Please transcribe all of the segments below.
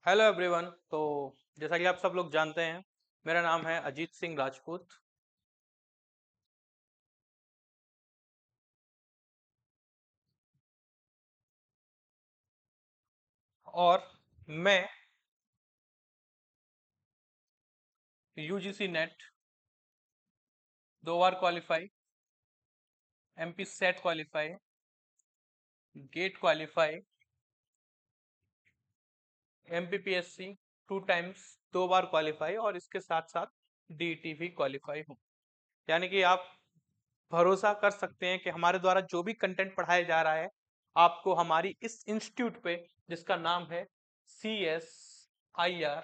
Hello everyone. तो जैसा कि आप सब लोग जानते हैं, मेरा नाम है अजीत सिंह राजपूत। और मैं यूजीसी नेट 2 बार qualify, MP SET qualify, GATE qualify, MPPSC 2 times 2 बार क्वालिफाई और इसके साथ साथ डीईटी भी क्वालिफाई हूँ। यानी कि आप भरोसा कर सकते हैं कि हमारे द्वारा जो भी कंटेंट पढ़ाया जा रहा है, आपको हमारी इस इंस्टीट्यूट पे, जिसका नाम है CSIR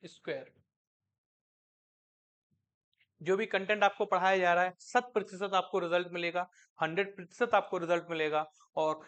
स्क्वायर, जो भी कंटेंट आपको पढ़ाया जा रहा है 100% आपको रिजल्ट मिलेगा, 100% आपको रिजल्ट मिलेगा। और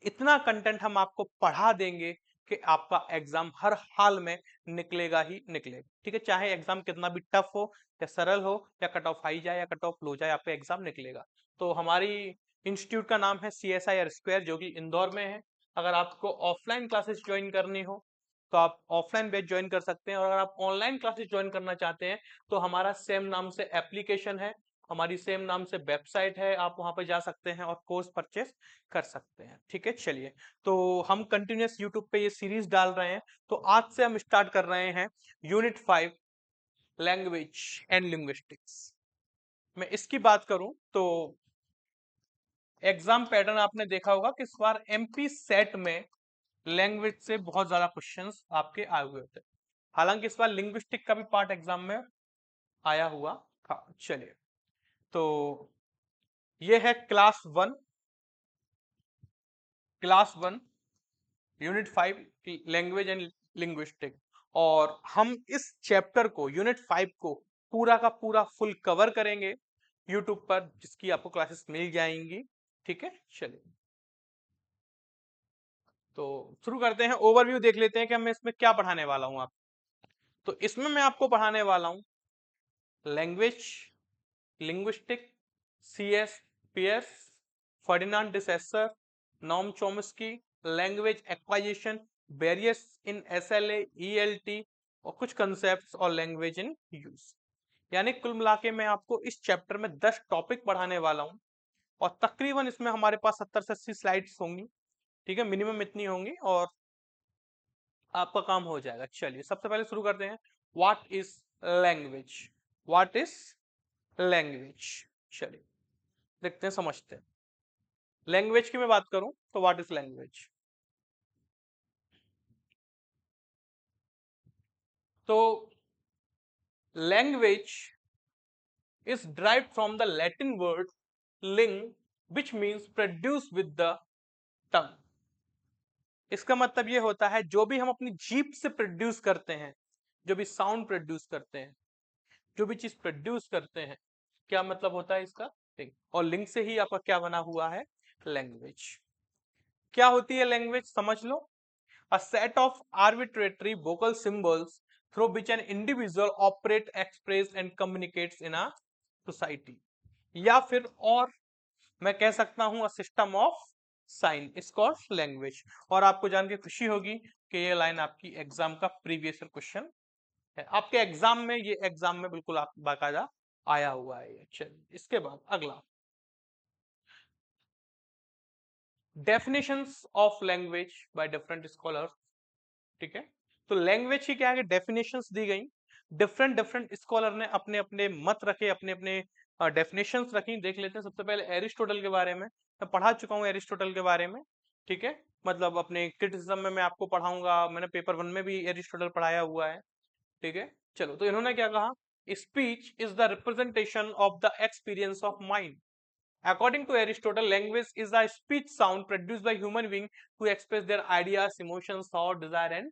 इतना कंटेंट हम आपको पढ़ा देंगे कि आपका एग्जाम हर हाल में निकलेगा ही निकलेगा। ठीक है, चाहे एग्जाम कितना भी टफ हो या सरल हो या कट ऑफ हाई जाए या कट ऑफ लो जाए, आपका एग्जाम निकलेगा। तो हमारी इंस्टीट्यूट का नाम है CSIR स्क्वायर, जो कि इंदौर में है। अगर आपको ऑफलाइन क्लासेस ज्वाइन करनी हो तो आप ऑफलाइन बैच ज्वाइन कर सकते हैं, और अगर आप ऑनलाइन क्लासेस ज्वाइन करना चाहते हैं तो हमारा सेम नाम से एप्लीकेशन है, हमारी सेम नाम से वेबसाइट है, आप वहां पर जा सकते हैं और कोर्स परचेस कर सकते हैं। ठीक है, चलिए। तो हम कंटिन्यूस यूट्यूब पे ये सीरीज डाल रहे हैं, तो आज से हम स्टार्ट कर रहे हैं यूनिट 5 लैंग्वेज एंड लिंग्विस्टिक्स। मैं इसकी बात करूं तो एग्जाम पैटर्न आपने देखा होगा कि इस बार एमपी सेट में लैंग्वेज से बहुत ज्यादा क्वेश्चंस आपके आए हुए थे। हालांकि इस बार लिंग्विस्टिक का भी पार्ट एग्जाम में आया हुआ था। चलिए, तो ये है class one unit 5 language and linguistic. और हम इस चैप्टर को, यूनिट 5 को पूरा का पूरा फुल कवर करेंगे यूट्यूब पर, जिसकी आपको क्लासेस मिल जाएंगी। ठीक है, चलिए तो शुरू करते हैं। ओवरव्यू देख लेते हैं कि मैं इसमें क्या पढ़ाने वाला हूँ आप। तो इसमें मैं आपको पढ़ाने वाला हूँ language, linguistic, CS Peirce, Ferdinand de Saussure, Noam Chomsky, language acquisition, various in SLA ELT, और कुछ कंसेप्ट्स और लैंग्वेज इन यूज। यानी कुल मिला के मैं आपको इस चैप्टर में 10 टॉपिक पढ़ाने वाला हूँ, और तकरीबन इसमें हमारे पास 70 से 80 स्लाइड्स होंगी। ठीक है, मिनिमम इतनी होंगी और आपका काम हो जाएगा। चलिए, सबसे पहले शुरू करते हैं। What is language? What is language? चलिए देखते हैं, समझते हैं। लैंग्वेज की मैं बात करूं तो व्हाट इज लैंग्वेज? तो language is derived from the Latin word लिंग, which means produce with the tongue. इसका मतलब ये होता है, जो भी हम अपनी जीभ से प्रोड्यूस करते हैं, जो भी साउंड प्रोड्यूस करते हैं, जो भी चीज प्रोड्यूस करते हैं, क्या मतलब होता है इसका? लिंग। और लिंग से ही आपका क्या बना हुआ है? लैंग्वेज। क्या होती है लैंग्वेज, समझ लो। A set of arbitrary vocal symbols through which an individual operates, expresses and communicates in a society। या फिर और मैं कह सकता हूं a system of sign is called language। और आपको जान के खुशी होगी कि ये लाइन आपकी एग्जाम का प्रीवियस क्वेश्चन है। आपके एग्जाम में, ये एग्जाम में बिल्कुल आप बाकायदा आया हुआ है ये। चलिए, इसके बाद अगला, definitions of language by different scholars. ठीक है, तो लैंग्वेज की क्या है, डेफिनेशंस दी गई। डिफरेंट डिफरेंट स्कॉलर ने अपने अपने मत रखे, अपने अपने डेफिनेशंस रखी। देख लेते हैं सबसे पहले एरिस्टोटल के बारे में। मैं पढ़ा चुका हूँ एरिस्टोटल के बारे में। ठीक है, मतलब अपने क्रिटिसिज्म में मैं आपको पढ़ाऊंगा, मैंने पेपर 1 में भी एरिस्टोटल पढ़ाया हुआ है। ठीक है, चलो, तो इन्होंने क्या कहा? Speech is the representation of the experience of mind. According to Aristotle, language is a speech sound produced by human being to express their ideas, emotions, thought, desire and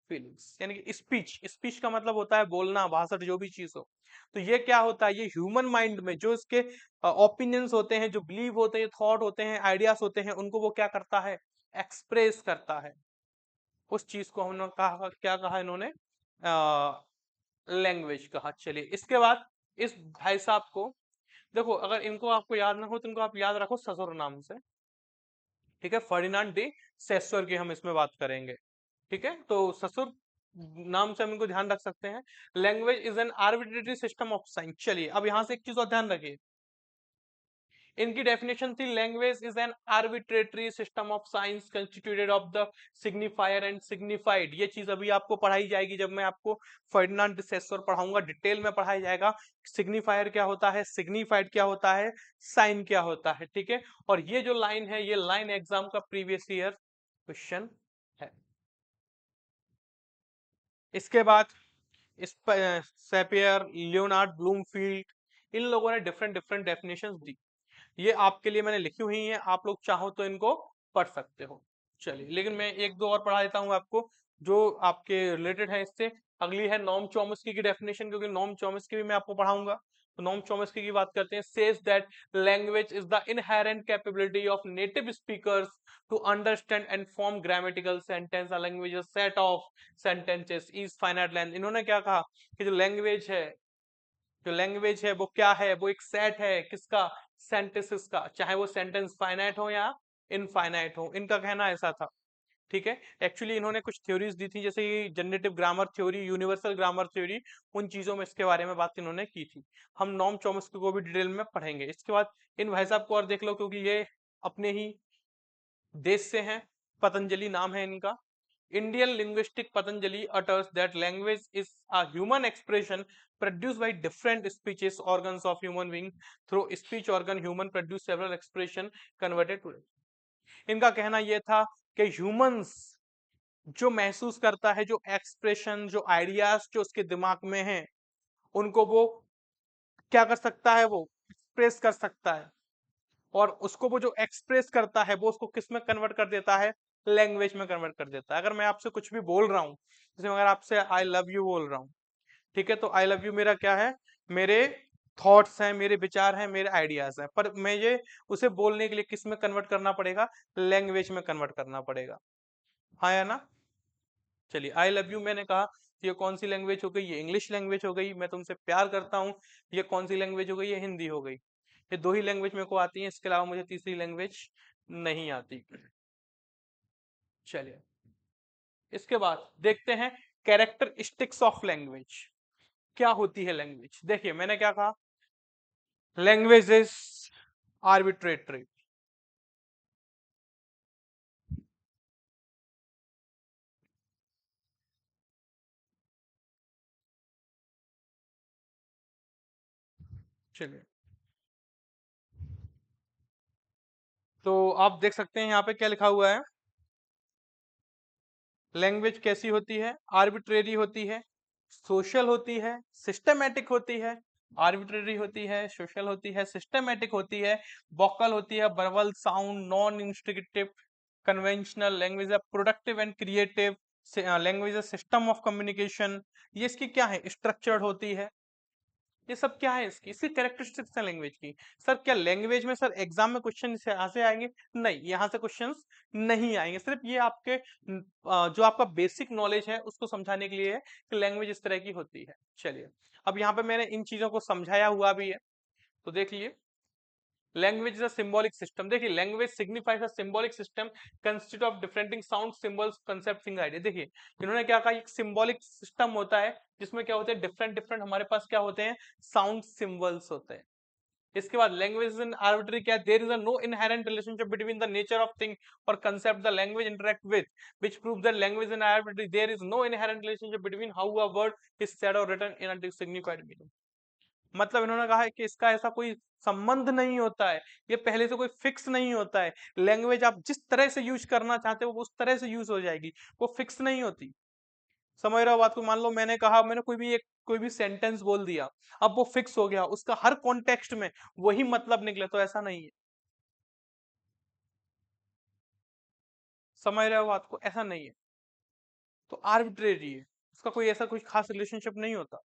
feelings। यानी कि स्पीच का मतलब होता है बोलना, भाषण, जो भी चीज हो। तो ये क्या होता है? ये ह्यूमन माइंड में जो इसके ओपिनियंस होते हैं, जो बिलीव होते हैं, थॉट होते हैं, आइडियाज होते हैं, उनको वो क्या करता है? एक्सप्रेस करता है। उस चीज को हमने कहा, क्या कहा इन्होंने? लैंग्वेज कहा। चलिए, इसके बाद इस भाई साहब को देखो, अगर इनको आपको याद ना हो तो इनको आप याद रखो ससुर नाम से। ठीक है, फर्डिनांड डी सेस्वर की हम इसमें बात करेंगे। ठीक है, तो ससुर नाम से हम इनको ध्यान रख सकते हैं। Language is an arbitrary system of science. चलिए अब यहां से एक चीज और ध्यान रखिए, इनकी डेफिनेशन थी language is an arbitrary system of science constituted of the signifier and signified. ये चीज अभी आपको पढ़ाई जाएगी, जब मैं आपको फर्डिनांड डी सेस्सोर पढ़ाऊंगा, डिटेल में पढ़ाया जाएगा सिग्निफायर क्या होता है, सिग्निफाइड क्या होता है, साइन क्या होता है। ठीक है, और ये जो लाइन है, ये लाइन एग्जाम का प्रीवियस ईयर क्वेश्चन है। इसके बाद सेपियर, लियोनार्ड ब्लूमफील्ड, इन लोगों ने डिफरेंट डिफरेंट डेफिनेशंस दी। ये आपके लिए मैंने लिखी हुई है, आप लोग चाहो तो इनको पढ़ सकते हो। चलिए, लेकिन मैं एक दो और पढ़ा देता हूँ आपको जो आपके रिलेटेड है इससे। अगली है नॉम चॉम्स्की की डेफिनेशन, क्योंकि नॉम चॉम्स्की भी मैं आपको पढ़ाऊंगा। तो नॉम चॉम्स्की की बात करते हैं। Says that language is the inherent capability of native speakers to understand and form grammatical sentence. Language is set of sentences is finite length. इन्होंने क्या कहा कि जो लैंग्वेज है, जो लैंग्वेज है वो क्या है, वो एक सेट है किसका, सेंटेंसेस का, चाहे वो सेंटेंस फाइनाइट हो या इनफाइनाइट हो। इनका कहना ऐसा था। ठीक है, एक्चुअली इन्होंने कुछ थ्योरीज दी थी, जैसे कि generative grammar theory, universal grammar theory, उन चीजों में इसके बारे में बात इन्होंने की थी। हम नॉम चॉम्स्की को भी डिटेल में पढ़ेंगे। इसके बाद इन भाई साहब को और देख लो, क्योंकि ये अपने ही देश से हैं। पतंजलि नाम है इनका। Indian linguistic Patanjali utters that language is a human expression produced by different speeches organs of human being. Through speech organ, human produce several expression converted to it. इनका कहना यह था कि ह्यूमंस जो महसूस करता है, जो एक्सप्रेशन, जो आइडियाज जो उसके दिमाग में हैं, उनको वो क्या कर सकता है, वो एक्सप्रेस कर सकता है। और उसको वो जो एक्सप्रेस करता है, वो उसको किस में कन्वर्ट कर देता है, लैंग्वेज में कन्वर्ट कर देता है। अगर मैं आपसे कुछ भी बोल रहा हूँ, जैसे अगर आपसे आई लव यू बोल रहा हूँ, ठीक है, तो आई लव यू मेरा क्या है, मेरे थॉट्स हैं, मेरे विचार हैं, मेरे आइडियाज हैं, पर मैं ये उसे बोलने के लिए किस में कन्वर्ट करना पड़ेगा, लैंग्वेज में कन्वर्ट करना पड़ेगा। हाँ या ना? चलिए, आई लव यू मैंने कहा, ये कौन सी लैंग्वेज हो गई, ये इंग्लिश लैंग्वेज हो गई। मैं तुमसे प्यार करता हूँ, ये कौन सी लैंग्वेज हो गई, ये हिंदी हो गई। ये दो ही लैंग्वेज मेरे को आती है, इसके अलावा मुझे तीसरी लैंग्वेज नहीं आती। चलिए, इसके बाद देखते हैं कैरेक्टरिस्टिक्स ऑफ लैंग्वेज। क्या होती है लैंग्वेज? देखिए, मैंने क्या कहा, लैंग्वेज इज आर्बिट्रेटरी। चलिए, तो आप देख सकते हैं यहाँ पे क्या लिखा हुआ है। लैंग्वेज कैसी होती है? आर्बिट्रेरी होती है, सोशल होती है, सिस्टमेटिक होती है। आर्बिट्रेरी होती है, सोशल होती है, सिस्टमेटिक होती है, वोकल होती है, verbal sound, non instigative, conventional. Language है प्रोडक्टिव एंड क्रिएटिव। लैंग्वेज है सिस्टम ऑफ कम्युनिकेशन। ये इसकी क्या है, स्ट्रक्चर्ड होती है। ये सब क्या है, इसकी इसकी कैरेक्टरिस्टिक्स है लैंग्वेज की। सर क्या लैंग्वेज में सर एग्जाम में क्वेश्चन यहाँ से आएंगे? नहीं, यहाँ से क्वेश्चंस नहीं आएंगे। सिर्फ ये आपके जो आपका बेसिक नॉलेज है उसको समझाने के लिए है कि लैंग्वेज इस तरह की होती है। चलिए, अब यहाँ पे मैंने इन चीजों को समझाया हुआ भी है, तो देख लिए। Language is a symbolic system. देखिए, language signifies a symbolic system consist of differentiating sound, symbols, concept, single idea. देखिए, इन्होंने क्या कहा, एक सिंबॉलिक सिस्टम होता है जिसमें क्या होते हैं, डिफरेंट डिफरेंट हमारे पास क्या होते हैं, साउंड सिंबल्स होते हैं। इसके बाद लैंग्वेज इन आर्बिट्री क्या है, there is a no inherent relationship between the nature of thing और concept the language interact with, which proves that language in arbitrary there is no inherent relationship between how a word is said और written in a signified meaning. मतलब इन्होंने कहा है कि इसका ऐसा कोई संबंध नहीं होता है, ये पहले से कोई फिक्स नहीं होता है। लैंग्वेज आप जिस तरह से यूज करना चाहते हो वो उस तरह से यूज हो जाएगी, वो फिक्स नहीं होती। समझ रहे हो बात को? मान लो मैंने कहा, मैंने कोई भी सेंटेंस बोल दिया, अब वो फिक्स हो गया, उसका हर कॉन्टेक्स्ट में वही मतलब निकले, तो ऐसा नहीं है। समझ रहे हो बात को? ऐसा नहीं है, तो आर्बिट्रेरी है, उसका कोई ऐसा कोई खास रिलेशनशिप नहीं होता।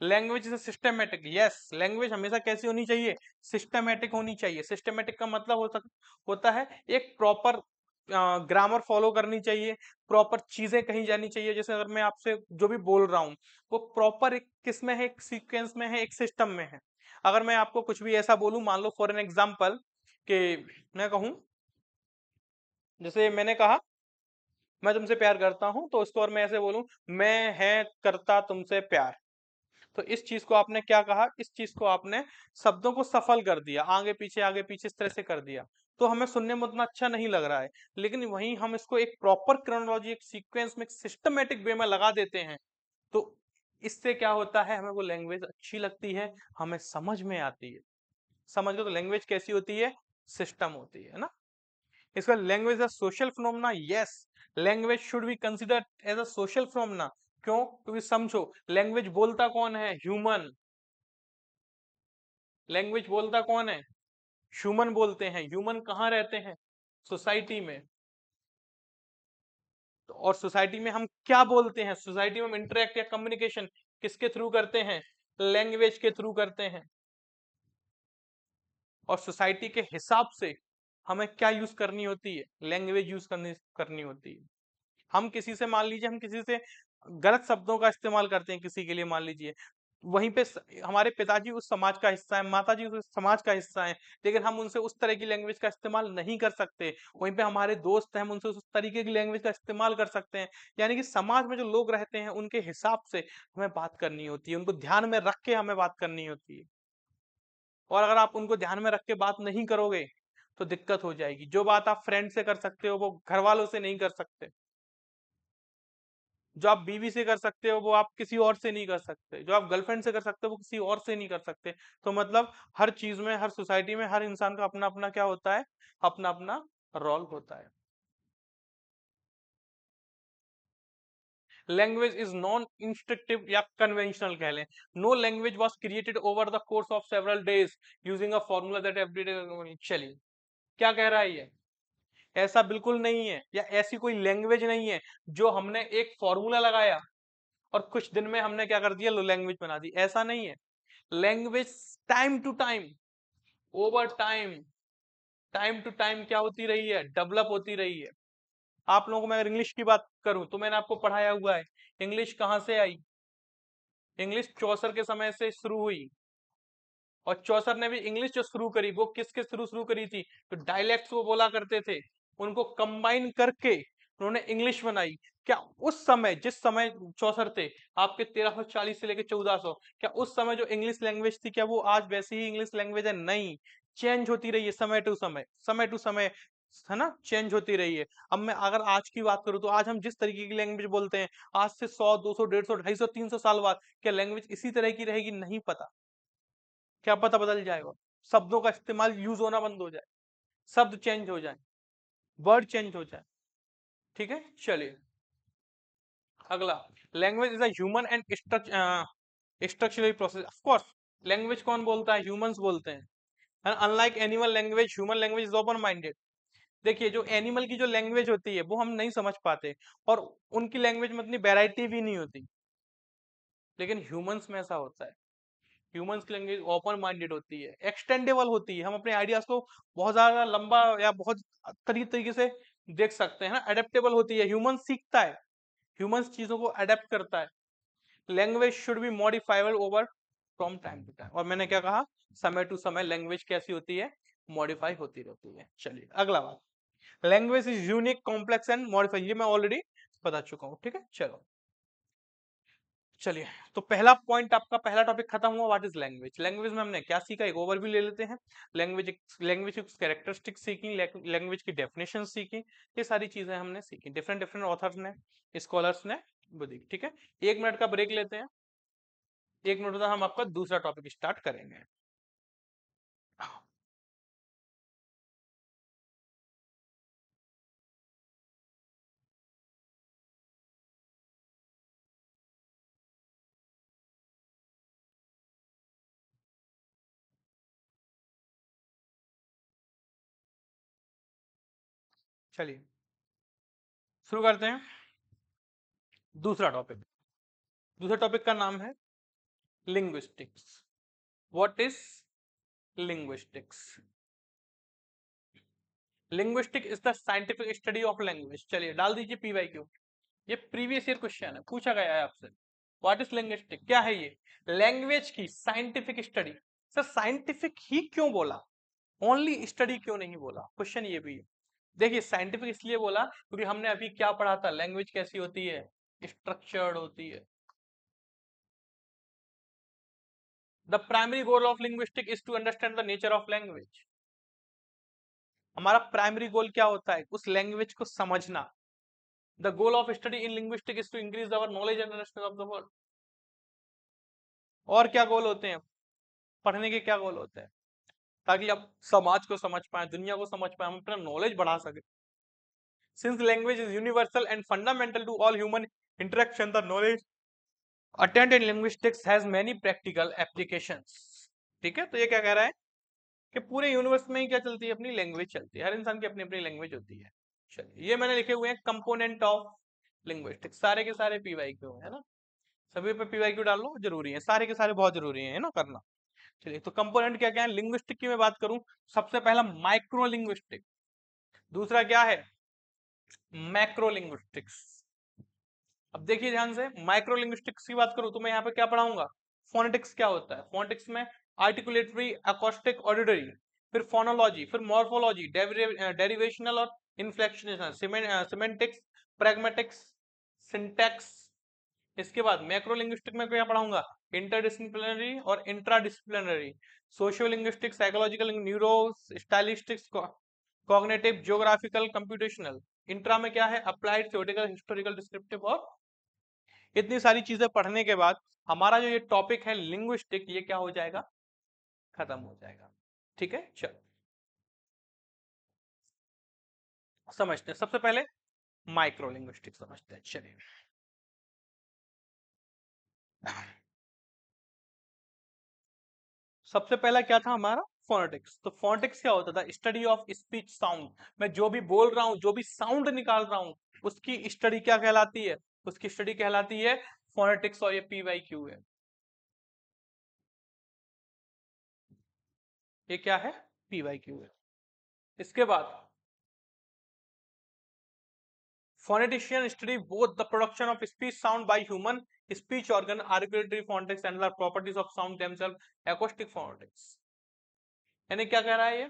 Language is systematic. Yes, language हमेशा कैसी होनी चाहिए, सिस्टमेटिक होनी चाहिए। सिस्टमेटिक का मतलब होता है एक प्रॉपर ग्रामर फॉलो करनी चाहिए, प्रॉपर चीजें कही जानी चाहिए। जैसे अगर मैं आपसे जो भी बोल रहा हूँ, वो प्रॉपर एक किस में है, एक सीक्वेंस में है, एक सिस्टम में है। अगर मैं आपको कुछ भी ऐसा बोलूं, मान लो फॉर एन एग्जाम्पल कि मैं कहूं, जैसे मैंने कहा मैं तुमसे प्यार करता हूं तो उसको और मैं ऐसे बोलूं, मैं है करता तुमसे प्यार। तो इस चीज को आपने क्या कहा, इस चीज को आपने शब्दों को सफल कर दिया, आगे पीछे इस तरह से कर दिया। तो हमें सुनने में उतना अच्छा नहीं लग रहा है, लेकिन वहीं हम इसको एक प्रॉपर क्रोनोलॉजी, एक सीक्वेंस में, एक सिस्टमेटिक वे में लगा देते हैं, तो इससे क्या होता है, हमें वो लैंग्वेज अच्छी लगती है, हमें समझ में आती है। समझ लो, तो लैंग्वेज कैसी होती है, सिस्टम होती है ना। इसका language a social phenomena, yes, language should be considered as a social phenomena. क्यों? क्योंकि समझो, लैंग्वेज बोलता कौन है, ह्यूमन। लैंग्वेज बोलता कौन है, ह्यूमन बोलते हैं। ह्यूमन कहाँ रहते हैं, सोसाइटी में। तो और सोसाइटी में हम क्या बोलते हैं, सोसाइटी में हम इंटरेक्ट या कम्युनिकेशन किसके थ्रू करते हैं, लैंग्वेज के थ्रू करते हैं। और सोसाइटी के हिसाब से हमें क्या यूज करनी होती है, लैंग्वेज यूज करनी करनी होती है। हम किसी से, मान लीजिए हम किसी से गलत शब्दों का इस्तेमाल करते हैं किसी के लिए, मान लीजिए वहीं पे हमारे पिताजी उस समाज का हिस्सा है, माताजी उस समाज का हिस्सा है, लेकिन हम उनसे उस तरह की लैंग्वेज का इस्तेमाल नहीं कर सकते। वहीं पे हमारे दोस्त हैं, हम उनसे उस तरीके की लैंग्वेज का इस्तेमाल कर सकते हैं। यानी कि समाज में जो लोग रहते हैं उनके हिसाब से हमें बात करनी होती है, उनको ध्यान में रख के हमें बात करनी होती है। और अगर आप उनको ध्यान में रख के बात नहीं करोगे तो दिक्कत हो जाएगी। जो बात आप फ्रेंड से कर सकते हो वो घर वालों से नहीं कर सकते, जो आप बीवी से कर सकते हो वो आप किसी और से नहीं कर सकते, जो आप गर्लफ्रेंड से कर सकते हो वो किसी और से नहीं कर सकते। तो मतलब हर चीज में, हर सोसाइटी में हर इंसान का अपना अपना क्या होता है, अपना अपना रोल होता है। लैंग्वेज इज नॉन इंस्ट्रक्टिव या कन्वेंशनल कह लें। No language was created over the course of several days using a formula that everyday. चलिए, क्या कह रहा है ये, ऐसा बिल्कुल नहीं है, या ऐसी कोई लैंग्वेज नहीं है जो हमने एक फॉर्मूला लगाया और कुछ दिन में हमने क्या कर दिया, लैंग्वेज बना दी, ऐसा नहीं है। Language time to time, over time, time to time क्या होती रही है, डेवलप होती रही है। आप लोगों को मैं अगर इंग्लिश की बात करूं तो मैंने आपको पढ़ाया हुआ है, इंग्लिश कहां से आई, इंग्लिश चौसर के समय से शुरू हुई। और चौसर ने भी इंग्लिश जो शुरू करी वो किसके थ्रू शुरू करी थी, तो डायलेक्ट्स वो बोला करते थे, उनको कंबाइन करके उन्होंने इंग्लिश बनाई। क्या उस समय, जिस समय चौसर थे, आपके 1340 से लेकर 1400, क्या उस समय जो इंग्लिश लैंग्वेज थी क्या वो आज वैसी ही इंग्लिश लैंग्वेज है, नहीं, चेंज होती रही है समय टू समय, समय टू समय, है ना, चेंज होती रही है। अब मैं अगर आज की बात करूं तो आज हम जिस तरीके की लैंग्वेज बोलते हैं, आज से 100 200 150 250 300 साल बाद क्या लैंग्वेज इसी तरह की रहेगी, नहीं पता। क्या पता बदल जाएगा, शब्दों का इस्तेमाल, यूज होना बंद हो जाए, शब्द चेंज हो जाए, वर्ड चेंज हो जाए। ठीक है, चलिए अगला। Language is a human and structural process. Of course, language कौन बोलता है, ह्यूमंस बोलते हैं। Unlike animal language, human language is open minded. देखिए, जो एनिमल की जो लैंग्वेज होती है वो हम नहीं समझ पाते, और उनकी लैंग्वेज में इतनी वैरायटी भी नहीं होती, लेकिन ह्यूमंस में ऐसा होता है। ह्यूमंस की लैंग्वेज ओपन माइंडेड होती है, एक्सटेंडेबल होती है, हम अपने आइडियाज को बहुत ज्यादा लंबा या बहुत तरीके से देख सकते हैं ना, अडेप्टेबल होती है, ह्यूमन सीखता है, ह्यूमंस चीजों को अडेप्ट करता है। Language should be modifiable over from time to time. और मैंने क्या कहा, समय टू समय लैंग्वेज कैसी होती है, मॉडिफाई होती रहती है। चलिए अगला बात, language is unique complex and modify, ये मैं ऑलरेडी बता चुका हूँ। ठीक है, चलो चलिए, तो पहला पॉइंट आपका, पहला टॉपिक खत्म हुआ, व्हाट इज लैंग्वेज। लैंग्वेज में हमने क्या सीखा, एक ओवरव्यू ले लेते हैं। लैंग्वेज, लैंग्वेज की कैरेक्टरिस्टिक सीखी, लैंग्वेज की डेफिनेशन सीखी, ये सारी चीजें हमने सीखी, डिफरेंट डिफरेंट ऑथर्स ने, स्कॉलर्स ने वो दी। ठीक है, 1 मिनट का ब्रेक लेते हैं, 1 मिनट बाद हम आपका दूसरा टॉपिक स्टार्ट करेंगे। चलिए शुरू करते हैं दूसरा टॉपिक। दूसरे टॉपिक का नाम है linguistics. What is linguistics. Linguistic is the scientific study of language. चलिए डाल दीजिए पीवाईक्यू, ये प्रीवियस ईयर क्वेश्चन है, पूछा गया है आपसे। व्हाट इज लिंग्विस्टिक, क्या है ये, लैंग्वेज की साइंटिफिक स्टडी। सर साइंटिफिक ही क्यों बोला, ओनली स्टडी क्यों नहीं बोला, क्वेश्चन ये भी है। देखिए साइंटिफिक इसलिए बोला क्योंकि हमने अभी क्या पढ़ा था, लैंग्वेज कैसी होती है, स्ट्रक्चर्ड होती है। The primary goal of linguistic is to understand the nature of language. हमारा प्राइमरी गोल क्या होता है, उस लैंग्वेज को समझना। The goal of study in linguistic is to increase our knowledge and understanding of the world. और क्या गोल होते हैं पढ़ने के, क्या गोल होते हैं, ताकि आप समाज को समझ पाए, दुनिया को समझ पाए, हम अपना नॉलेज बढ़ा सके। Since language is universal and fundamental to all human interaction, the knowledge attained in linguistics has many practical applications. ठीक है, तो ये क्या कह रहा है कि पूरे यूनिवर्स में ही क्या चलती है, अपनी लैंग्वेज चलती है, हर इंसान की अपनी अपनी लैंग्वेज होती है। चलिए, ये मैंने लिखे हुए हैं कंपोनेंट ऑफ लिंग्विस्टिक्स, सारे के सारे पीवाईक्यू है ना, सभी पे पीवाईक्यू डाल लो, जरूरी है, सारे के सारे बहुत जरूरी है ना करना। चलिए, तो कंपोनेंट क्या क्या है लिंग्विस्टिक की मैं बात करूं, सबसे पहला माइक्रो लिंग्विस्टिक, दूसरा क्या है मैक्रो लिंग्विस्टिक्स। अब देखिए ध्यान से, माइक्रो लिंग्विस्टिक्स की बात करूं तो मैं यहाँ पे क्या पढ़ाऊंगा, फोनेटिक्स क्या होता है, फोनेटिक्स में आर्टिकुलेटरी, अकॉस्टिक, ऑडिटरी, फिर फोनोलॉजी, फिर मॉर्फोलॉजी, डेरिवेशनल और इन्फ्लेक्शनल, सिमेंटिक्स, प्रैग्मेटिक्स, सिंटैक्स। इसके बाद मैक्रो लिंग्विस्टिक में क्या पढ़ाऊंगा, इंटरडिसिप्लिनरी और intradisciplinary, socio linguistic, psychological, neuro stylistics, cognitive, geographical, computational. Intra में क्या है, अप्लाइड, थ्योरेटिकल, हिस्टोरिकल, डिस्क्रिप्टिव। और इतनी सारी चीजें पढ़ने के बाद हमारा जो ये टॉपिक है लिंग्विस्टिक, ये क्या हो जाएगा, खत्म हो जाएगा। ठीक है, चल समझते हैं, सबसे पहले माइक्रो लिंग्विस्टिक समझते हैं। चलिए, सबसे पहला क्या था हमारा, फोनेटिक्स। तो फोनेटिक्स क्या होता था, स्टडी ऑफ स्पीच साउंड। मैं जो भी बोल रहा हूं, जो भी साउंड निकाल रहा हूं, उसकी स्टडी क्या कहलाती है, उसकी स्टडी कहलाती है फोनेटिक्स, और ये पीवाईक्यू है। ये क्या है, पीवाईक्यू है। इसके बाद phonetician study both the production of speech sound by human speech organ, articulatory phonetics, and the properties of sound themselves, acoustic phonetics। यानी क्या कह रहा है ये,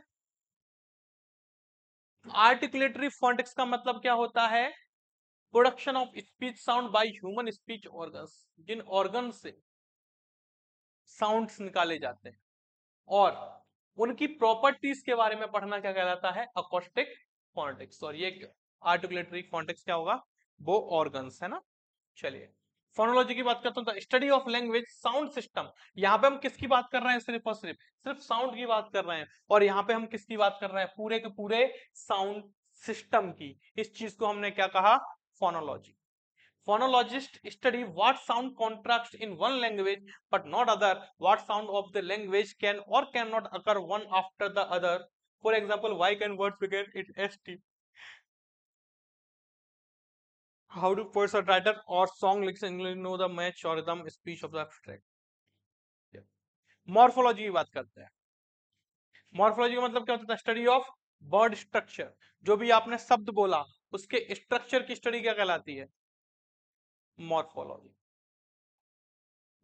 आर्टिकुलेटरी फोनेटिक्स का मतलब क्या होता है, production of speech sound by human speech organs, जिन ऑर्गन से साउंड्स निकाले जाते हैं, और उनकी प्रॉपर्टीज के बारे में पढ़ना क्या कहलाता है, अकोस्टिक फोनेटिक्स। और ये आर्टिकुलेटरी फोनेटिक्स क्या होगा, वो ऑर्गन्स है ना। चलिए, फोनोलॉजी की बात करता हूं, study of language sound system. यहाँ पे हम किसकी बात कर रहे हैं, सिर्फ और सिर्फ सिर्फ साउंड की बात कर रहे हैं, और यहाँ पे हम किसकी बात कर रहे हैं, पूरे के पूरे साउंड सिस्टम की। इस चीज को हमने क्या कहा, phonology. Phonologists study what sound contracts in one language but not other, what sound of the language can or cannot occur one after the other. For example, why can words begin in st? How do poets or writer or song lyrics know the match or rhythm speech of the abstract? Morphology की बात करते हैं। Morphology का मतलब क्या होता है, study of word structure. जो भी आपने शब्द बोला, उसके स्ट्रक्चर की स्टडी क्या कहलाती है, मॉर्फोलॉजी।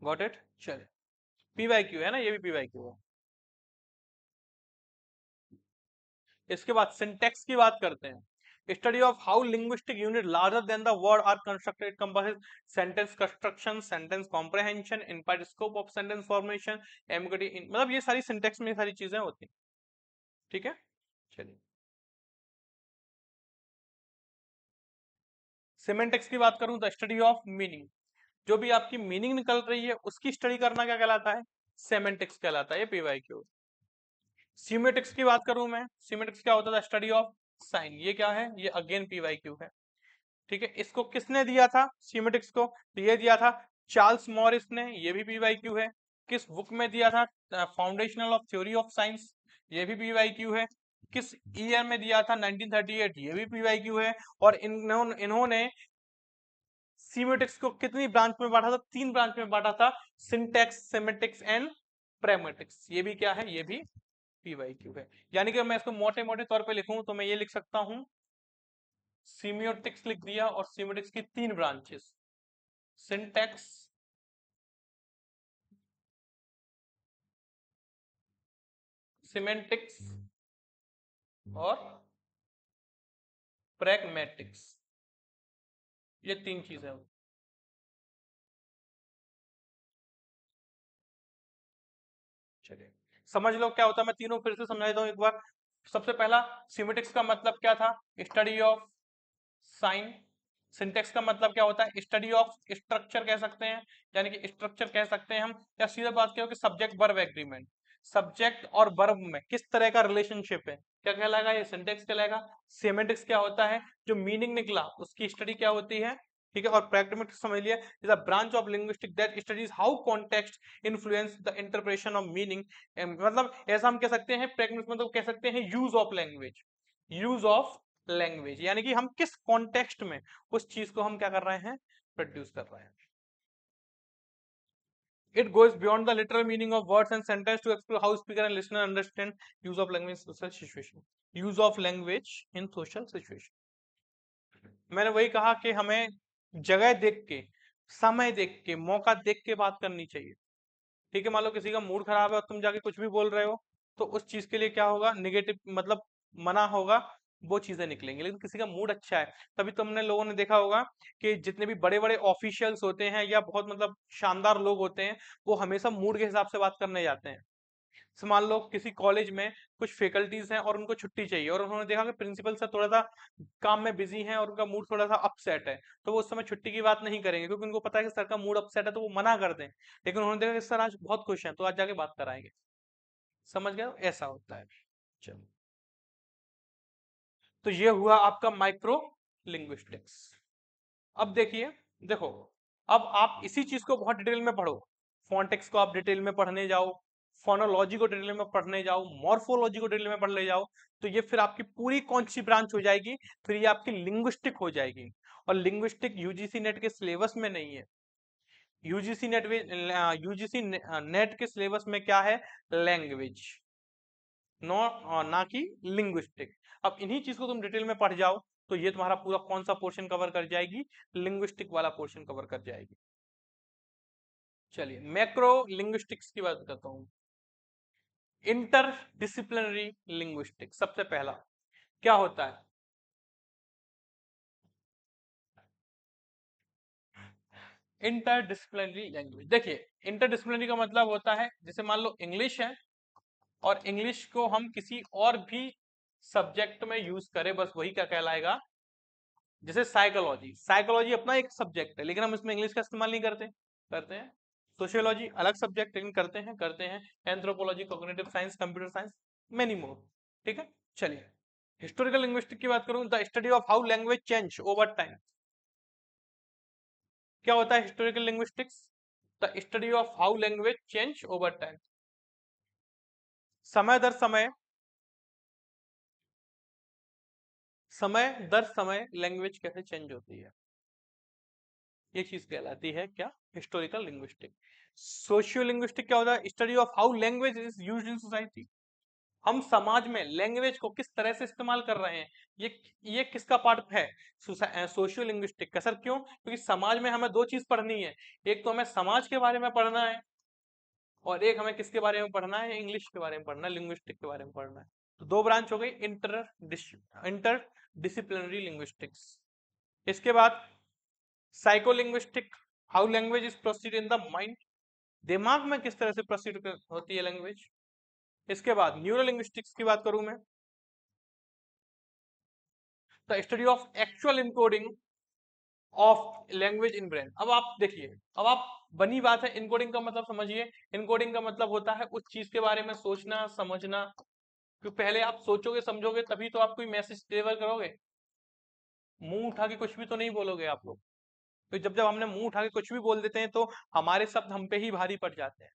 गॉट इट, चलिए, पीवाईक्यू है ना, ये भी पीवाईक्यू है। इसके बाद सिंटेक्स की बात करते हैं, study of how linguistic unit larger than the word are constructed, compresses sentence construction, sentence comprehension, input scope of sentence formation, ambiguity, मतलब ये सारी सिंटेक्स में ये सारी चीजें होती हैं। ठीक है, चलिए, सिमेंटिक्स की बात करूं, द स्टडी ऑफ मीनिंग। जो भी आपकी मीनिंग निकल रही है, उसकी स्टडी करना क्या कहलाता है, सेमेंटिक्स कहलाता है, ये पीवाईक्यू। सीमेटिक्स की बात करूं मैं, सीमेटिक्स क्या होता था, स्टडी ऑफ साइन। ये क्या है, ये अगेन पीवाईक्यू है। ठीक है, इसको किसने दिया था सीमेटिक्स को, तो ये दिया था चार्ल्स मॉरिस ने, ये भी पीवाईक्यू है। किस बुक में दिया था, foundational of theory of science, ये भी पीवाईक्यू है। किस ईयर में दिया था, 1938, ये भी पीवाईक्यू है। और इन्होंने सीमेटिक्स को कितनी ब्रांच में बांटा था, 3 ब्रांच में बांटा था, सिंटैक्स, सेमेटिक्स एंड प्रैग्मेटिक्स। ये भी क्या है, ये भी पीवाईक्यू है। यानी कि मैं इसको मोटे मोटे तौर पे लिखूं तो मैं ये लिख सकता हूं, सीमियोटिक्स लिख दिया, और सीमियोटिक्स की 3 ब्रांचेस, सिंटैक्स, सिमेंटिक्स और प्रैग्मेटिक्स, ये 3 चीजें हैं। चलिए समझ लो क्या होता है, मैं तीनों फिर से समझा देता हूँ एक बार। सबसे पहला, सिमेटिक्स का मतलब क्या था? Study of sine. सिंटेक्स का मतलब क्या होता है? स्टडी ऑफ स्ट्रक्चर कह सकते हैं, यानी कि स्ट्रक्चर कह सकते हैं हम, या सीधा बात करो कि सब्जेक्ट वर्ब एग्रीमेंट, सब्जेक्ट और वर्ब में किस तरह का रिलेशनशिप है, क्या कहलाएगा? ये सिंटेक्स कहलाएगा। सेमेंटिक्स क्या होता है? जो मीनिंग निकला उसकी स्टडी क्या होती है, ठीक है। और प्रैग्मेटिक्स समझ लिया, is a branch of linguistic that studies how context influence the interpretation of meaning. मतलब ऐसा हम कह सकते हैं, प्रैग्मेटिक्स मतलब कह सकते हैं use of language, use of language, यानी कि हम किस कॉन्टेक्स्ट में उस चीज को हम क्या कर रहे हैं, प्रोड्यूस कर रहे हैं। It goes beyond the literal meaning of words and sentence to explore how speaker and listener understand use of language in social situation. Use of language in social situation. मैंने वही कहा कि हमें जगह देख के, समय देख के, मौका देख के बात करनी चाहिए, ठीक है। मान लो किसी का मूड खराब है और तुम जाके कुछ भी बोल रहे हो, तो उस चीज के लिए क्या होगा? निगेटिव मतलब मना होगा, वो चीजें निकलेंगी। लेकिन किसी का मूड अच्छा है, तभी तुमने लोगों ने देखा होगा कि जितने भी बड़े बड़े ऑफिशियल्स होते हैं या बहुत मतलब शानदार लोग होते हैं, वो हमेशा मूड के हिसाब से बात करने जाते हैं। तो मान लो किसी कॉलेज में कुछ फैकल्टीज हैं और उनको छुट्टी चाहिए, और उन्होंने देखा कि प्रिंसिपल सर थोड़ा सा काम में बिजी हैं और उनका मूड थोड़ा सा अपसेट है, तो वो उस समय छुट्टी की बात नहीं करेंगे, क्योंकि उनको पता है कि सर का मूड अपसेट है, तो वो मना कर दें। लेकिन उन्होंने देखा कि सर आज बहुत खुश हैं, तो आज जाके बात कराएंगे। समझ गए? ऐसा होता है। चलो, तो ये हुआ आपका माइक्रो लिंग्विस्टिक्स। अब देखिए, देखो, अब आप इसी चीज को बहुत डिटेल में पढ़ो, फोनेटिक्स को आप डिटेल में पढ़ने जाओ, फोनोलॉजी को डिटेल में पढ़ने जाओ, मॉर्फोलॉजी को डिटेल में पढ़ने जाओ, तो ये फिर आपकी पूरी कौन सी ब्रांच हो जाएगी? फिर ये आपकी लिंग्विस्टिक हो जाएगी। और लिंग्विस्टिक यूजीसी नेट के सिलेबस में नहीं है। यूजीसी नेट यूजीसी नेट के सिलेबस में क्या है? लैंग्वेज, नो, ना कि लिंग्विस्टिक। अब इन्हीं चीज को तुम डिटेल में पढ़ जाओ, तो ये तुम्हारा पूरा कौन सा पोर्शन कवर कर जाएगी? लिंग्विस्टिक वाला पोर्शन कवर कर जाएगी। चलिए मैक्रो लिंग्विस्टिक्स की बात करता हूं। इंटर डिसिप्लिनरी लिंग्विस्टिक, सबसे पहला क्या होता है? इंटर डिसिप्लिनरी लैंग्वेज, देखिए इंटर डिसिप्लिनरी का मतलब होता है, जैसे मान लो इंग्लिश है, और इंग्लिश को हम किसी और भी सब्जेक्ट में यूज करें, बस वही क्या कहलाएगा? जैसे साइकोलॉजी, साइकोलॉजी अपना एक सब्जेक्ट है, लेकिन हम इसमें इंग्लिश का इस्तेमाल नहीं करते, करते हैं। सोशियोलॉजी अलग सब्जेक्ट, लेकिन करते हैं, करते हैं। Anthropology, cognitive science, computer science, many more, ठीक है। चलिए हिस्टोरिकल लिंग्विस्टिक की बात करूं, the study of how language change over time. क्या होता है historical linguistics? The study of how language change over time, समय दर समय, समय दर समय लैंग्वेज कैसे चेंज होती है, ये चीज कहलाती है क्या? Historical linguistic. सोशियो लिंग्विस्टिक क्या होता है? Study of how language is used in society. हम समाज में लैंग्वेज को किस तरह से इस्तेमाल कर रहे हैं, ये किसका पार्ट है? सोशियो लिंग्विस्टिक का। सर क्यों? क्योंकि समाज में हमें दो चीज पढ़नी है, एक तो हमें समाज के बारे में पढ़ना है, और एक हमें किसके बारे में पढ़ना है? इंग्लिश के बारे में पढ़ना है, लिंग्विस्टिक के बारे में पढ़ना है। तो दो ब्रांच हो गई, इंटर डिसिप्लिनरी लिंग्विस्टिक्स। इसके बाद psycholinguistic, how language is proceed in the mind, दिमाग में किस तरह से प्रोसीड होती है लैंग्वेज। इसके बाद न्यूरो लिंग्विस्टिक्स की बात करूं मैं, the study of actual encoding of language in brain. अब आप देखिए, अब आप बनी बात है, इनकोडिंग का मतलब समझिए। इनकोडिंग का मतलब होता है उस चीज के बारे में सोचना, समझना, क्योंकि पहले आप सोचोगे समझोगे तभी तो आप कोई मैसेज डिलीवर करोगे। मुंह उठा के कुछ भी तो नहीं बोलोगे आप लोग। तो जब जब हमने मुंह उठा के कुछ भी बोल देते हैं, तो हमारे शब्द हम पे ही भारी पड़ जाते हैं।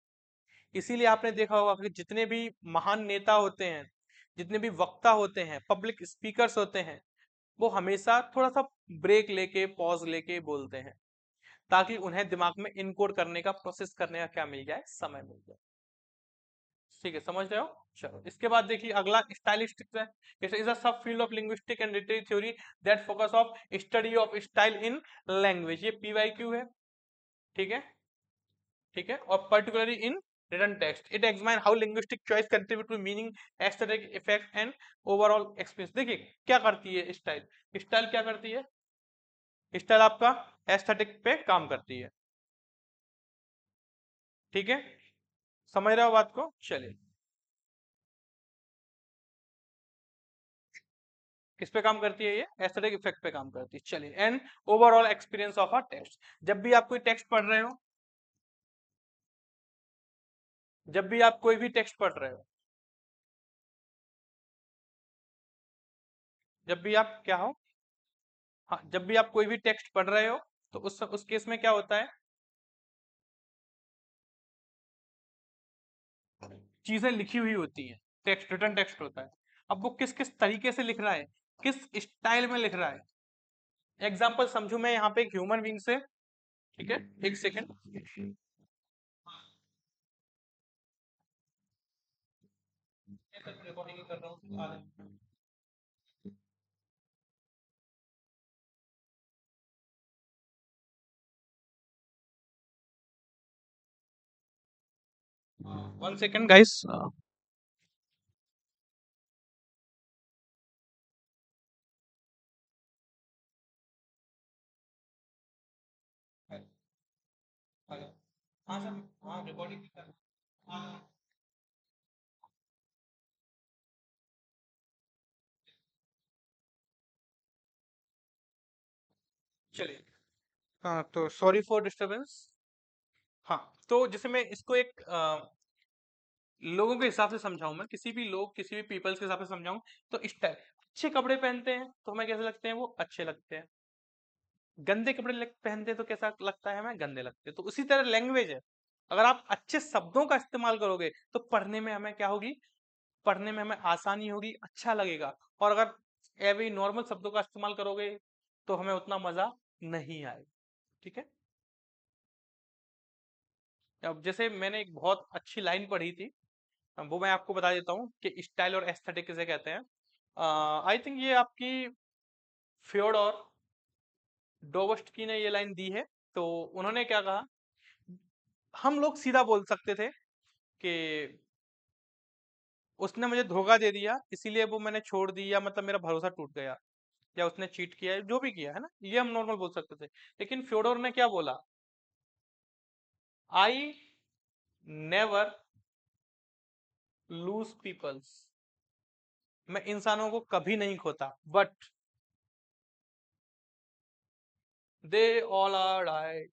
इसीलिए आपने देखा होगा कि जितने भी महान नेता होते हैं, जितने भी वक्ता होते हैं, पब्लिक स्पीकर्स होते हैं, वो हमेशा थोड़ा सा ब्रेक लेके, पॉज लेके बोलते हैं, ताकि उन्हें दिमाग में इनकोड करने का, प्रोसेस करने का क्या मिल जाए? समय मिल जाए। ठीक है, समझ रहे हो? चलो इसके बाद देखिए अगला स्टाइलिस्टिक्स है। इट इज अ सब field of linguistic and literary theory that focus of study of style in language. ये पीवाईक्यू है, ठीक है, ठीक है। और particularly in written text. It examines how linguistic choice contribute to meaning, aesthetic effect and overall experience. देखिए क्या करती है स्टाइल, स्टाइल क्या करती है, स्टाइल आपका एस्थेटिक पे काम करती है, ठीक है, समझ रहे हो बात को। चलिए किस पे काम करती है, ये एस्थेटिक इफेक्ट पे काम करती है। चलिए, and overall experience of a text, जब भी आप कोई टेक्स्ट पढ़ रहे हो, जब भी आप कोई भी टेक्स्ट पढ़ रहे हो, जब भी आप क्या हो, हाँ, जब भी आप कोई भी टेक्स्ट पढ़ रहे हो तो उस केस में क्या होता है, चीजें लिखी हुई होती हैं, टेक्स्ट रिटन टेक्स्ट होता है। अब वो किस किस तरीके से लिख रहा है, किस स्टाइल में लिख रहा है, एग्जाम्पल समझू मैं यहाँ पे एक ह्यूमन बीइंग से, ठीक है, एक सेकेंड, रिकॉर्डिंग कर रहा हूँ। 1 second guys. हाँ सर, हाँ रिकॉर्डिंग कर, हाँ चलिए, हाँ तो सॉरी फॉर डिस्टरबेंस। हाँ, तो जैसे मैं इसको एक लोगों के हिसाब से समझाऊं, मैं किसी भी लोग किसी भी पीपल्स के हिसाब से समझाऊं, तो इस टाइप अच्छे कपड़े पहनते हैं तो हमें कैसे लगते हैं, वो अच्छे लगते हैं, गंदे कपड़े पहनते हैं तो कैसा लगता है, हमें गंदे लगते हैं। तो उसी तरह लैंग्वेज है, अगर आप अच्छे शब्दों का इस्तेमाल करोगे तो पढ़ने में हमें क्या होगी, पढ़ने में हमें आसानी होगी, अच्छा लगेगा। और अगर एवरी नॉर्मल शब्दों का इस्तेमाल करोगे तो हमें उतना मजा नहीं आएगा, ठीक है। अब जैसे मैंने एक बहुत अच्छी लाइन पढ़ी थी, वो मैं आपको बता देता हूँ कि स्टाइल और एस्थेटिक किसे कहते हैं। आई थिंक ये आपकी फ्योडोर डोवोस्की ने ये लाइन दी है। तो उन्होंने क्या कहा, हम लोग सीधा बोल सकते थे कि उसने मुझे धोखा दे दिया इसीलिए वो मैंने छोड़ दी, या मतलब मेरा भरोसा टूट गया, या उसने चीट किया है, जो भी किया है ना, ये हम नॉर्मल बोल सकते थे। लेकिन फ्योडोर ने क्या बोला, आई नेवर लूज पीपल्स, मैं इंसानों को कभी नहीं खोता, but they all are died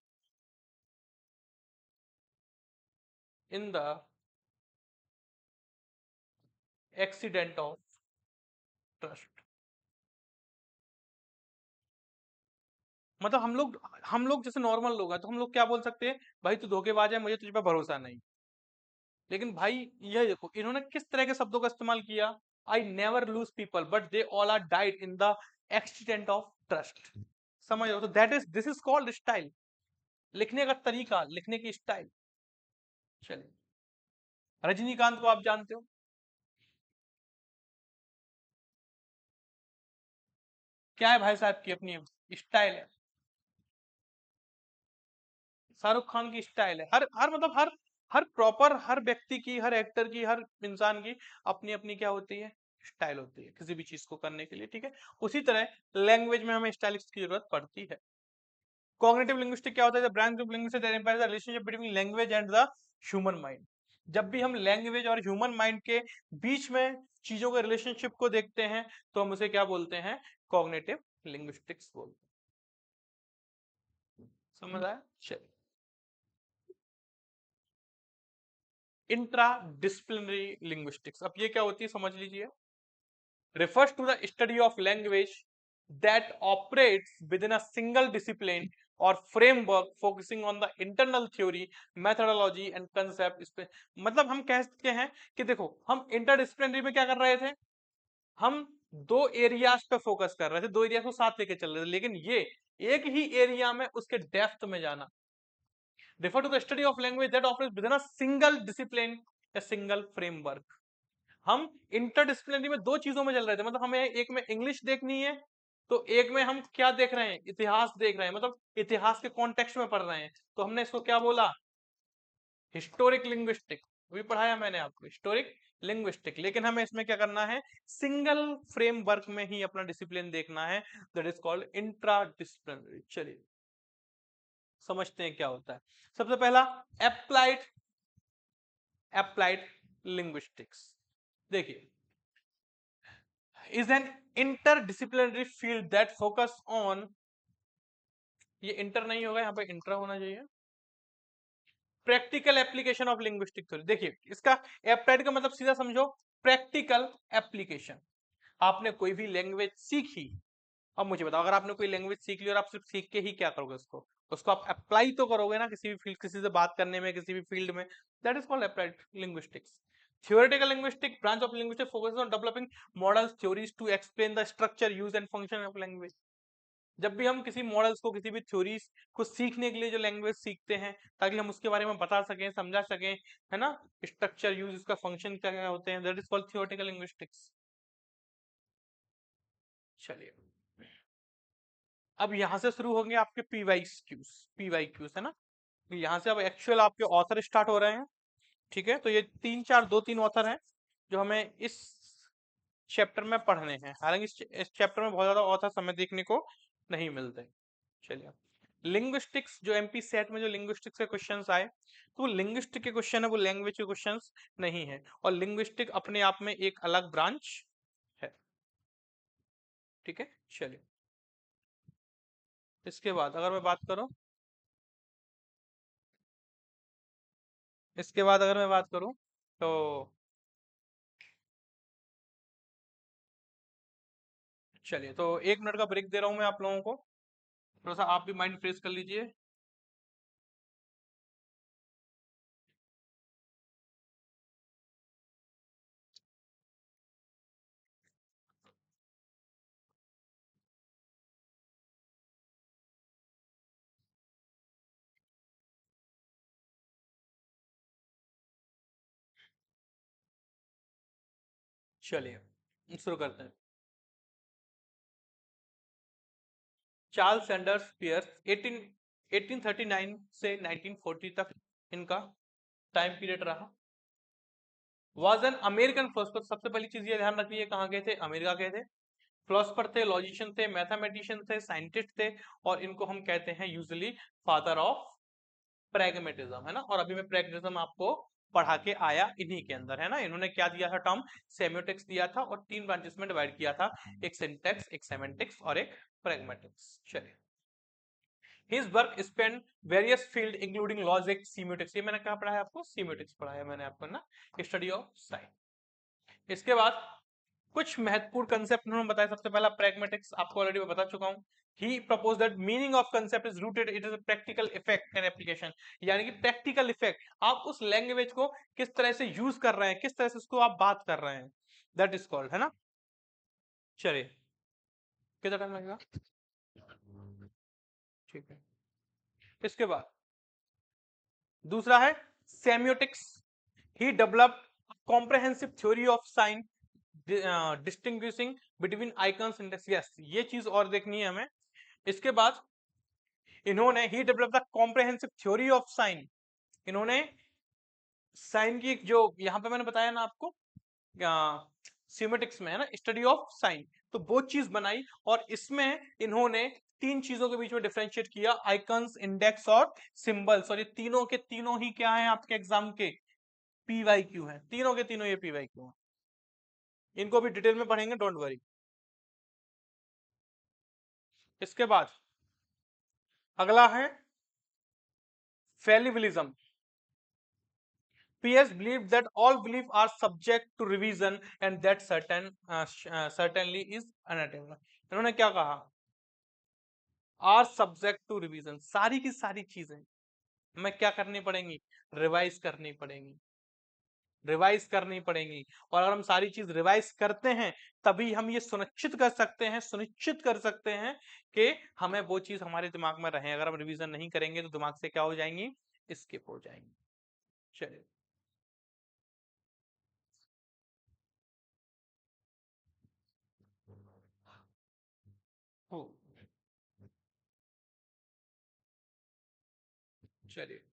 in the accident of trust. मतलब हम लोग जैसे नॉर्मल लोग हैं तो हम लोग क्या बोल सकते हैं, भाई तू धोखेबाज है, मुझे तुझ पर भरोसा नहीं। लेकिन भाई ये देखो इन्होंने किस तरह के शब्दों का इस्तेमाल किया, I never lose people but they all are died in the accident of trust. समझ रहे हो, तो that is this is called style, लिखने का तरीका, लिखने की स्टाइल। चलिए, रजनीकांत को आप जानते हो, क्या है भाई साहब की अपनी स्टाइल है, शाहरुख खान की स्टाइल है, हर हर मतलब हर प्रॉपर हर व्यक्ति की, हर एक्टर की, हर इंसान की अपनी अपनी क्या होती है, स्टाइल होती है किसी भी चीज को करने के लिए, ठीक है। उसी तरह लैंग्वेज में हमें स्टाइलिस्ट की जरूरत पड़ती है। कॉग्निटिव लिंग्विस्टिक क्या होता है, the branch of linguistics that employees the relationship between language and the human mind. जब भी हम लैंग्वेज और ह्यूमन माइंड के बीच में चीजों के रिलेशनशिप को देखते हैं तो हम उसे क्या बोलते हैं, कॉग्निटिव लिंग्विस्टिक्स बोलते हैं। समझ आया, चलिए। इंट्रा डिसिप्लिनरी लिंग्विस्टिक्स, अब ये क्या होती है समझ लीजिए, refers to the study of language that operates within a single discipline or framework focusing on the internal theory, methodology and concept। इस पे मतलब हम कह सकते हैं कि देखो हम इंटरडिसिप्लिनरी में क्या कर रहे थे, हम दो एरियाज पे फोकस कर रहे थे, दो एरिया को साथ लेके चल रहे थे, लेकिन ये एक ही एरिया में उसके डेप्थ में जाना। refer to the study of language that operates within a single discipline, a single framework। हम इंटरडिसिप्लिनरी में दो चीजों में चल रहे थे, मतलब हमें एक में इंग्लिश देखनी है तो एक में हम क्या देख रहे हैं, इतिहास देख रहे हैं, मतलब इतिहास के कॉन्टेक्स्ट में पढ़ रहे हैं, तो हमने इसको क्या बोला, हिस्टोरिक लिंग्विस्टिक। अभी पढ़ाया मैंने आपको हिस्टोरिक लिंग्विस्टिक, लेकिन हमें इसमें क्या करना है, सिंगल फ्रेमवर्क में ही अपना डिसिप्लिन देखना है, that is called intra disciplinary. चलिए समझते हैं क्या होता है। सबसे पहला एप्लाइड एप्लाइड लिंग्विस्टिक्स, देखिए is an interdisciplinary field that focus on, ये इंटर नहीं होगा, यहाँ पे इंट्रा होना चाहिए, practical application of linguistic theory. देखिए इसका एप्लाइड का मतलब सीधा समझो, प्रैक्टिकल एप्लीकेशन। आपने कोई भी लैंग्वेज सीखी, अब मुझे बताओ अगर आपने कोई लैंग्वेज सीख ली और आप सिर्फ सीख के ही क्या करोगे, उसको उसको आप अप्लाई तो करोगे ना किसी भी फील्ड, किसी से बात करने में, किसी भी फील्ड में, that is called applied linguistics. Theoretical linguistic branch of linguistics focuses on developing models theories to explain the structure use and function of language। जब भी हम किसी मॉडल्स को, किसी भी थ्योरीज को सीखने के लिए जो लैंग्वेज सीखते हैं ताकि हम उसके बारे में बता सकें, समझा सकें, है ना, स्ट्रक्चर यूज, उसका फंक्शन क्या क्या होते हैं, that is called theoretical linguistics. चलिए अब यहां से शुरू होंगे आपके पीवाई क्यूज है ना, तो यहाँ से अब एक्चुअल आपके ऑथर स्टार्ट हो रहे हैं। ठीक है, तो ये दो तीन ऑथर हैं जो हमें इस चैप्टर में पढ़ने हैं, हालांकि इस चैप्टर में बहुत ज्यादा ऑथर हमें देखने को नहीं मिलते। चलिए लिंग्विस्टिक्स, जो एमपी सेट में जो लिंग्विस्टिक्स के क्वेश्चंस आए, तो वो लिंग्विस्टिक के क्वेश्चन है, वो लैंग्वेज के क्वेश्चंस नहीं है, और लिंग्विस्टिक अपने आप में एक अलग ब्रांच है। ठीक है, चलिए इसके बाद अगर मैं बात करूं, तो चलिए तो 1 मिनट का ब्रेक दे रहा हूं मैं आप लोगों को, थोड़ा सा आप भी माइंड फ्रेश कर लीजिए। चलिए शुरू करते हैं। चार्ल्स सैंडर्स पियर्स 1839 से 1940 तक इनका टाइम पीरियड रहा। वॉज एन अमेरिकन फिलोसफर, सबसे पहली चीज ये ध्यान रखिए, कहाँ गए थे, अमेरिका गए थे। फिलोसफर थे, लॉजिशियन थे, मैथमेटिशियन थे, साइंटिस्ट थे, और इनको हम कहते हैं यूजुअली फादर ऑफ प्रैग्मेटिज्म, है ना। और अभी मैं प्रैग्मेटिज्म आपको पढ़ा के आया इन्हीं के अंदर, है ना। इन्होंने क्या दिया था टर्म, सेमियोटिक्स दिया था, और 3 ब्रांचेस में डिवाइड किया था, एक सिंटैक्स, एक सेमेंटिक्स और एक प्रैग्मेटिक्स। चलिए His work spanned various field including logic, semiotics, ये मैंने कहा पढ़ा है आपको, semiotics पढ़ा है मैंने आपको ना, स्टडी ऑफ साइंस। इसके बाद कुछ महत्वपूर्ण कंसेप्ट उन्होंने बताया। सबसे पहला प्रैग्मेटिक्स, आपको ऑलरेडी मैं बता चुका हूं। He proposed that meaning of concept is rooted it is a practical effect and application, यानी कि प्रैक्टिकल इफेक्ट, आप उस लैंग्वेज को किस तरह से यूज कर रहे हैं, किस तरह से उसको आप बात कर रहे हैं, दैट इज कॉल्ड, है ना। चलिए कितना टाइम लगेगा, ठीक है। इसके बाद दूसरा है semiotics. He developed a comprehensive theory of sign, distinguishing between icons index, yes ये चीज और देखनी है हमें। इसके बाद इन्होंने ही develop the comprehensive theory of sign, इन्होंने साइन की जो यहाँ पे मैंने बताया ना आपको सीमेटिक्स में, है ना, स्टडी ऑफ साइन, तो वो चीज बनाई, और इसमें इन्होंने 3 चीजों के बीच में डिफरेंशिएट किया, आइकन्स, इंडेक्स और सिंबल्स, और ये तीनों के तीनों ही क्या है आपके एग्जाम के पीवाई क्यू है, तीनों के तीनों ये पीवाई क्यू है, इनको भी डिटेल में पढ़ेंगे, डोंट वरी। इसके बाद अगला है फैलिबिलिज्म। PS believe that all belief are subject to revision and that certainly is unattainable। इन्होंने क्या कहा, आर सब्जेक्ट टू रिवीजन, सारी की सारी चीजें हमें क्या करनी पड़ेंगी, रिवाइज करनी पड़ेंगी, रिवाइज करनी पड़ेंगी। और अगर हम सारी चीज रिवाइज करते हैं तभी हम ये सुनिश्चित कर सकते हैं कि हमें वो चीज हमारे दिमाग में रहे। अगर हम रिवीजन नहीं करेंगे तो दिमाग से क्या हो जाएंगी, स्किप हो जाएंगी। चलिए हो चलिए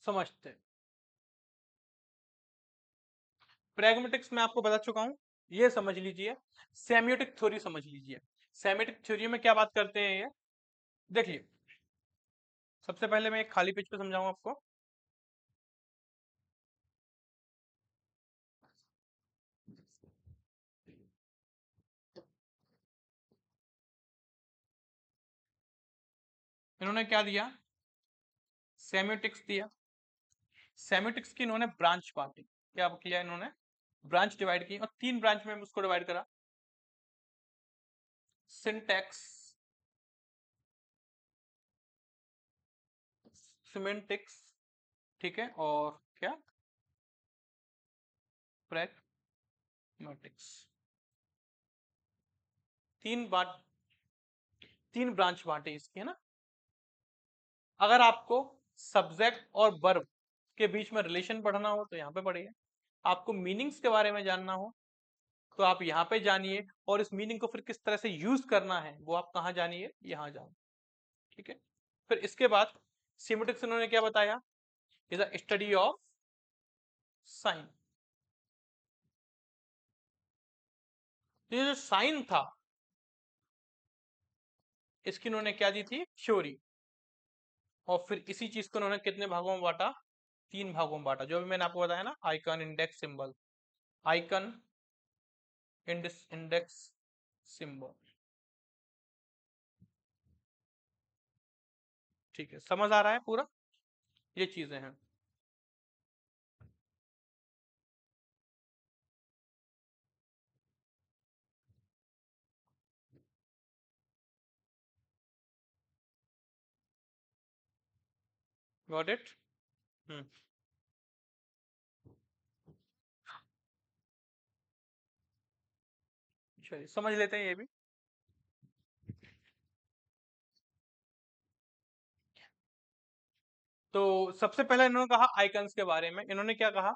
समझते हैं। प्रैग्मेटिक्स में आपको बता चुका हूं, ये समझ लीजिए। सेमियोटिक थ्योरी समझ लीजिए। सेमियोटिक थ्योरी में क्या बात करते हैं ये देखिए। सबसे पहले मैं एक खाली पेज पे समझाऊं आपको। इन्होंने क्या दिया, सेमियोटिक्स दिया। सेमियोटिक्स की इन्होंने ब्रांच बांटी। क्या किया इन्होंने, ब्रांच डिवाइड की, और 3 ब्रांच में उसको डिवाइड करा। सिंटैक्स, सिमेंटिक्स, ठीक है, और क्या, प्रैग्मेटिक्स। तीन बात, 3 ब्रांच बांटे इसकी, है ना। अगर आपको सब्जेक्ट और वर्ब के बीच में रिलेशन पढ़ना हो तो यहाँ पे पढ़िए। आपको मीनिंग्स के बारे में जानना हो तो आप यहाँ पे जानिए, और इस मीनिंग को फिर किस तरह से यूज करना है वो आप कहाँ जानिए, यहाँ जानिए, ठीक है। फिर इसके बाद सिमेटिक्स इन्होंने क्या बताया, is a study of sign. ये जो साइन था इसकी इन्होंने क्या दी थी, थ्योरी। और फिर इसी चीज को उन्होंने कितने भागों में बांटा, 3 भागों में बांटा, जो भी मैंने आपको बताया ना, icon, index, symbol. Icon, index, symbol, ठीक है। समझ आ रहा है पूरा, ये चीजें हैं। Got it. हम्म, चलिए समझ लेते हैं ये भी। तो सबसे पहले इन्होंने कहा आइकन्स के बारे में। इन्होंने क्या कहा,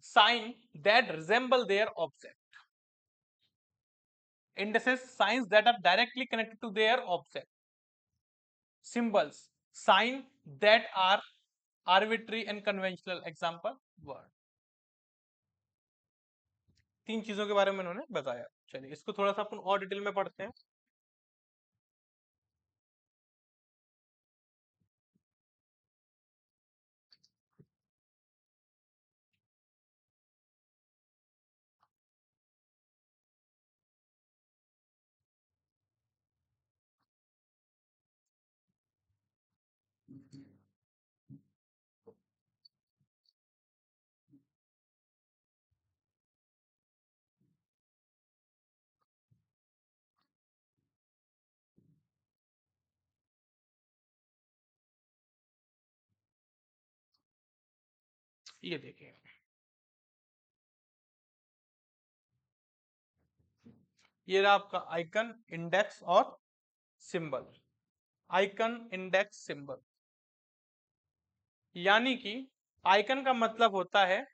sign that resemble their object, indices signs that are directly connected to their object, symbols sign that are arbitrary and conventional, example word। 3 चीजों के बारे में उन्होंने बताया। चलिए इसको थोड़ा सा अपन और डिटेल में पढ़ते हैं। ये देखिए, ये रहा आपका आइकन, इंडेक्स और सिंबल। आइकन, इंडेक्स, सिंबल, यानी कि आइकन का मतलब होता है,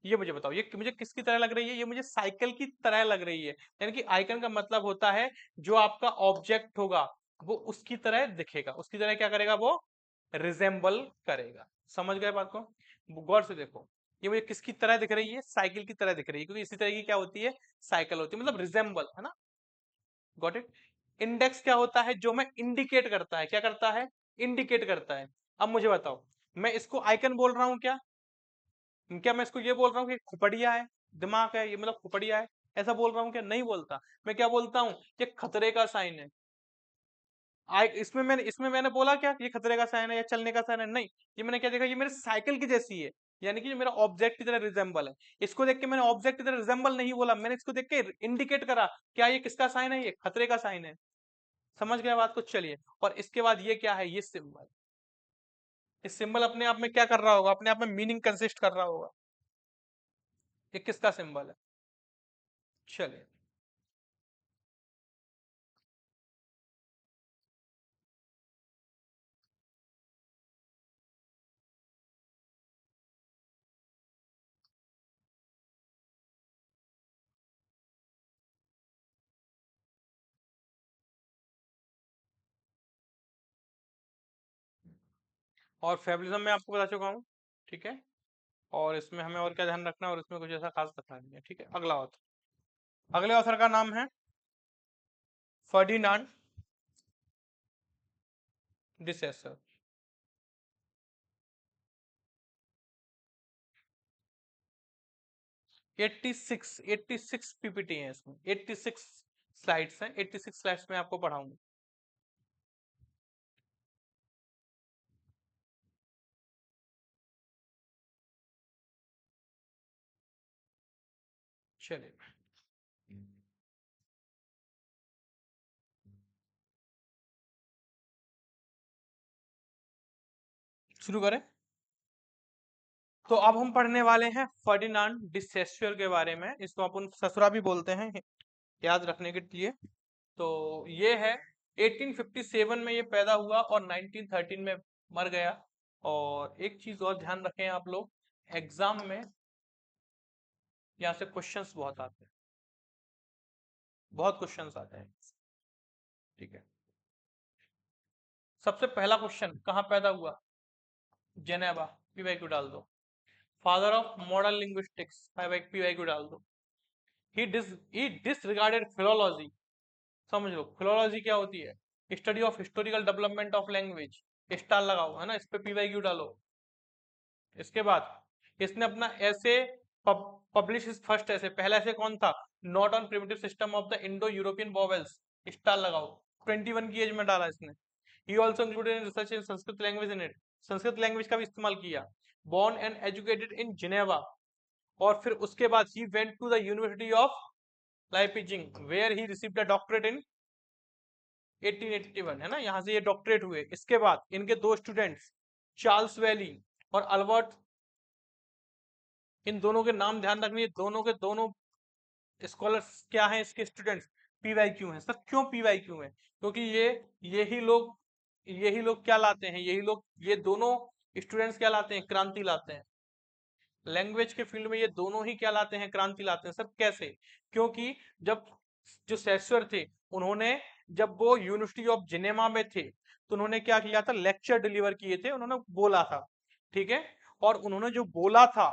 ये मुझे बताओ, ये मुझे किसकी तरह लग रही है, ये मुझे साइकिल की तरह लग रही है। यानी कि आइकन का मतलब होता है जो आपका ऑब्जेक्ट होगा वो उसकी तरह दिखेगा, उसकी तरह क्या करेगा, वो रिजेंबल करेगा। समझ गए बात को, गौर से देखो। ये मुझे किसकी तरह दिख रही है, साइकिल की तरह दिख रही है, क्योंकि इसी तरह की क्या होती है, साइकिल होती है, मतलब रिजेंबल, है ना। Got it. इंडेक्स क्या होता है, जो मैं इंडिकेट करता है, क्या करता है, इंडिकेट करता है। अब मुझे बताओ, मैं इसको आइकन बोल रहा हूं क्या, क्या मैं इसको ये बोल रहा हूँ कि खुपड़िया है, दिमाग है, ये मतलब खुपड़िया है, ऐसा बोल रहा हूँ क्या, नहीं बोलता। मैं क्या बोलता हूँ, ये खतरे का साइन है। इसमें मैंने बोला क्या, ये खतरे का साइन है या चलने का साइन है, नहीं। ये मैंने क्या देखा, ये मेरे साइकिल की जैसी है, यानी कि ये मेरा ऑब्जेक्ट की तरह रिजेंबल है। इसको देख के मैंने ऑब्जेक्ट की तरह रिजेंबल नहीं बोला, मैंने इसको देख के इंडिकेट करा, क्या ये किसका साइन है, ये खतरे का साइन है। समझ गया बात को, चलिए। और इसके बाद ये क्या है, ये सिंबल। इस सिंबल अपने आप में क्या कर रहा होगा, अपने आप में मीनिंग कंसिस्ट कर रहा होगा। ये किसका सिंबल है, चलिए। और फेबलिज्म में आपको बता चुका हूँ। ठीक है, और इसमें हमें और क्या ध्यान रखना है, और इसमें कुछ ऐसा खास रखना नहीं है। ठीक है, अगला ऑथर, अगले ऑथर का नाम है फर्डिनांड डिसेसर। 86 पीपीटी है इसमें, 86 स्लाइड्स हैं, 86 स्लाइड्स में आपको पढ़ाऊंगा। चलिए शुरू करें। तो अब हम पढ़ने वाले हैं फर्डिनांड डिसेस्योर के बारे में, इसको अपन ससुरा भी बोलते हैं, याद रखने के लिए। तो ये है 1857 में ये पैदा हुआ और 1913 में मर गया। और एक चीज और ध्यान रखें आप लोग, एग्जाम में यहाँ से क्वेश्चंस बहुत आते हैं, बहुत क्वेश्चंस आते हैं। ठीक है, सबसे पहला क्वेश्चन, कहाँ पैदा हुआ? जेनेवा, पीवाई क्यू डाल दो। Father of modern linguistics, P Y Q डाल दो। ही डिसरिगार्डेड फिलोलॉजी, समझ लो फिलोलॉजी क्या होती है, study of historical development of language, star लगाओ, है ना, इस पे पीवाई क्यू डालो। इसके बाद इसने अपना ऐसे पब्लिश फर्स्ट ऐसे, पहला ऐसे कौन था, not on primitive system of the Indo European vowels, star लगाओ। 21 की एज में डाला इसने। He also included in research in Sanskrit language in it, Sanskrit language का भी इस्तेमाल किया। Born and educated in Geneva, और फिर उसके बाद he went to the university of Leipzig where he received a doctorate in 1881, है ना, यहां से ये डॉक्टरेट हुए। इसके बाद इनके दो स्टूडेंट्स, चार्ल्स वैली और अल्बर्ट, इन दोनों के नाम ध्यान रखनी है, दोनों के दोनों स्कॉलर्स क्या हैं, इसके स्टूडेंट्स पीवाई क्यू हैं। सर क्यों पीवाई क्यू हैं? क्योंकि यही लोग यही लोग क्या लाते हैं, यही लोग, ये दोनों स्टूडेंट्स क्या लाते हैं, क्रांति लाते हैं। लैंग्वेज के फील्ड में ये दोनों ही क्या लाते हैं, क्रांति लाते हैं। सर कैसे? क्योंकि जब जो सेसर थे, उन्होंने, जब वो यूनिवर्सिटी ऑफ जिनेवा में थे, तो उन्होंने क्या किया था, लेक्चर डिलीवर किए थे, उन्होंने बोला था। ठीक है, और उन्होंने जो बोला था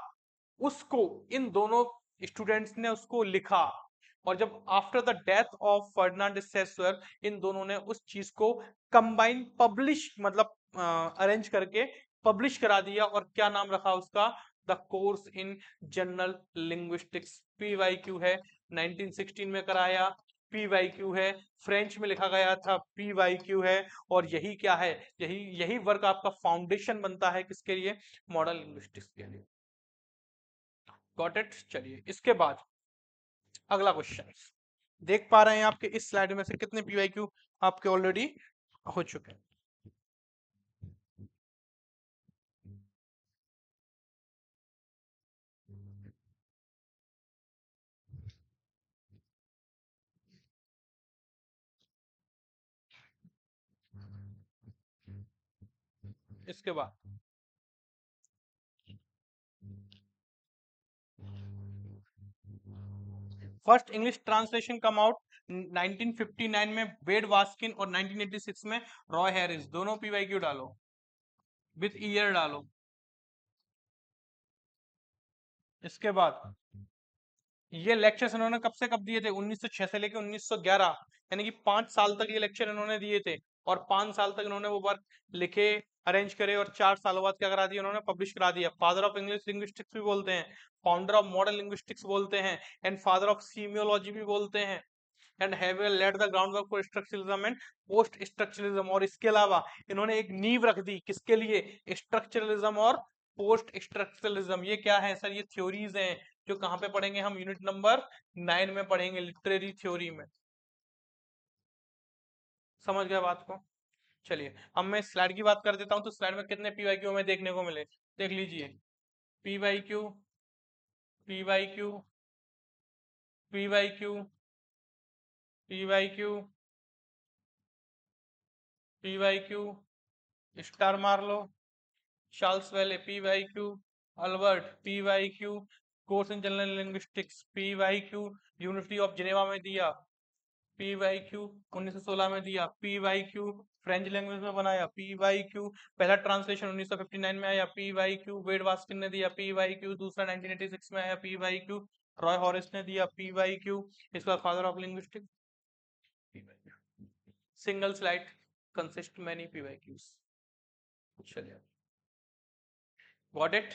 उसको इन दोनों स्टूडेंट्स ने उसको लिखा, और जब after the death of Ferdinand Saussure, इन दोनों ने उस चीज को कंबाइन पब्लिश, मतलब अरेंज करके पब्लिश करा दिया, और क्या नाम रखा उसका, the course in general linguistics. PYQ है, 1916 में कराया, पीवाईक्यू है, फ्रेंच में लिखा गया था, पीवाईक्यू है, और यही क्या है, यही यही वर्क आपका फाउंडेशन बनता है किसके लिए, मॉडर्न लिंग्विस्टिक्स के लिए। Got it? चलिए इसके बाद अगला क्वेश्चन, देख पा रहे हैं आपके इस स्लाइड में से कितने पीवाईक्यू आपके ऑलरेडी हो चुके हैं। इसके बाद first English translation come out 1959 में वेड वास्किन, और 1986 में रॉय हैरिस। दोनों पीवाईक्यू डालो, विथ ईयर डालो। इसके बाद ये लेक्चर्स इन्होंने कब से कब दिए थे, 1906 से लेकर 1911, यानी कि 5 साल तक ये लेक्चर इन्होंने दिए थे, और 5 साल तक इन्होंने वो वर्क लिखे, अरेंज करे, और 4 सालों बाद क्या करा दिया उन्होंने, पब्लिश करा दिया। फादर ऑफ इंग्लिश लिंग्विस्टिक्स भी बोलते हैं, फाउंडर ऑफ मॉडर्न लिंग्विस्टिक्स बोलते हैं, एंड फादर ऑफ सीमियोलॉजी भी बोलते हैं, and have led the ground work for structuralism and post structuralism. और इसके अलावा इन्होंने एक नींव रख दी किसके लिए, स्ट्रक्चरलिज्म और पोस्ट स्ट्रक्चरलिज्म। ये क्या है सर, ये थ्योरीज हैं, जो कहाँ पे पढ़ेंगे हम, यूनिट नंबर 9 में पढ़ेंगे, लिटरेरी थ्योरी में। समझ गए बात को? चलिए अब मैं स्लाइड की बात कर देता हूँ, तो स्लाइड में कितने पीवाईक्यू हमें देखने को मिले, देख लीजिए। PYQ, PYQ, PYQ, PYQ, PYQ, star मार लो। चार्ल्स वेले PYQ, Albert PYQ, course in general linguistics PYQ, university of Geneva में दिया, पीवाईक्यू 1916 में दिया, पीवाईक्यू फ्रेंच लैंग्वेज में बनाया पी वाई क्यू, पहला ट्रांसलेशन 1959 में आया P Y Q, Wade Baskin ने दिया पी वाई क्यू, दूसरा 1986 में आया P Y Q, Roy Harris ने दिया पी वाई क्यू, इसका father of linguistic. Single slide consist many P Y Qs. चलिए गॉट इट।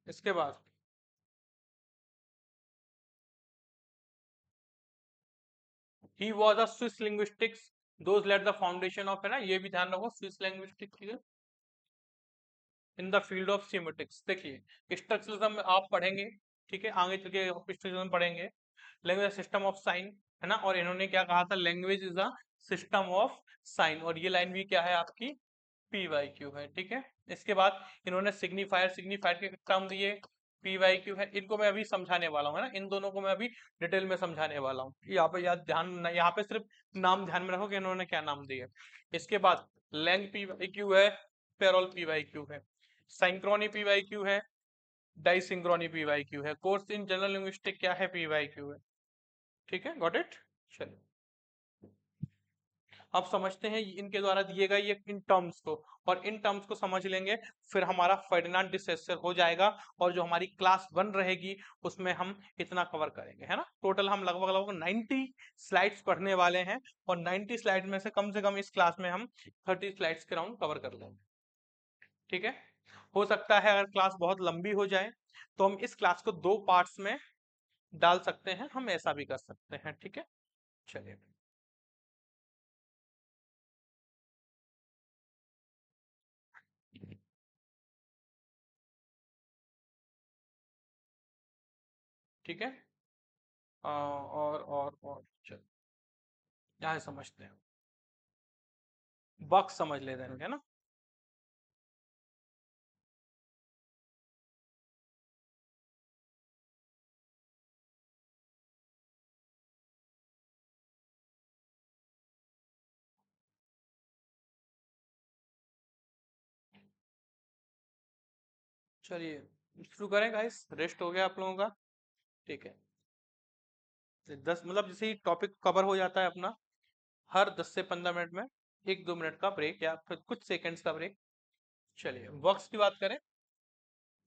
इसके बाद he was a Swiss linguistics, those led the foundation of, है ना, ये भी ध्यान रखो, Swiss linguistics in the field of schematics. देखिए स्ट्रक्चरलिज्म आप पढ़ेंगे, ठीक है, आगे चल के स्ट्रक्चरलिज्म पढ़ेंगे। लैंग्वेज सिस्टम ऑफ साइन, है ना, और इन्होंने क्या कहा था, language is a system of sine, और ये लाइन भी क्या है आपकी, पी वाई क्यू है, ठीक है। इसके बाद इन्होंने सिग्निफायर, सिग्निफायर के टर्म दिए, पी वाई क्यू है, इनको मैं अभी समझाने वाला हूँ, है ना, इन दोनों को मैं अभी डिटेल में समझाने वाला हूँ। यहाँ पे याद ध्यान, यहाँ पे सिर्फ नाम ध्यान में रखो कि इन्होंने क्या नाम दिए। इसके बाद लैंग पी वाई क्यू है, पेरोल पी वाई क्यू है, सिंक्रोनी पी वाई क्यू है, डाइसिंक्रोनी पी वाई क्यू है, कोर्स इन जनरल लिंग्विस्टिक क्या है, पी वाई क्यू है, ठीक है, गॉट इट। चलिए अब समझते हैं इनके द्वारा दिए गए ये इन टर्म्स को, और इन टर्म्स को समझ लेंगे, फिर हमारा फर्डिनांड डी सोसर हो जाएगा, और जो हमारी क्लास 1 रहेगी उसमें हम इतना कवर करेंगे, है ना। टोटल हम लगभग लगभग 90 स्लाइड्स पढ़ने वाले हैं, और 90 स्लाइड में से कम इस क्लास में हम 30 स्लाइड्स के राउंड कवर कर लेंगे, ठीक है। हो सकता है अगर क्लास बहुत लंबी हो जाए तो हम इस क्लास को 2 पार्ट्स में डाल सकते हैं, हम ऐसा भी कर सकते हैं, ठीक है। चलिए ठीक है। और चल यहाँ समझते हैं, बक्स समझ लेते हैं, है ना। चलिए शुरू करें गाइस, रेस्ट हो गया आप लोगों का, ठीक है। 10 मतलब जैसे ही टॉपिक कवर हो जाता है अपना, हर 10 से 15 मिनट में 1-2 मिनट का ब्रेक या फिर कुछ सेकंड्स का ब्रेक। चलिए वर्क्स की बात करें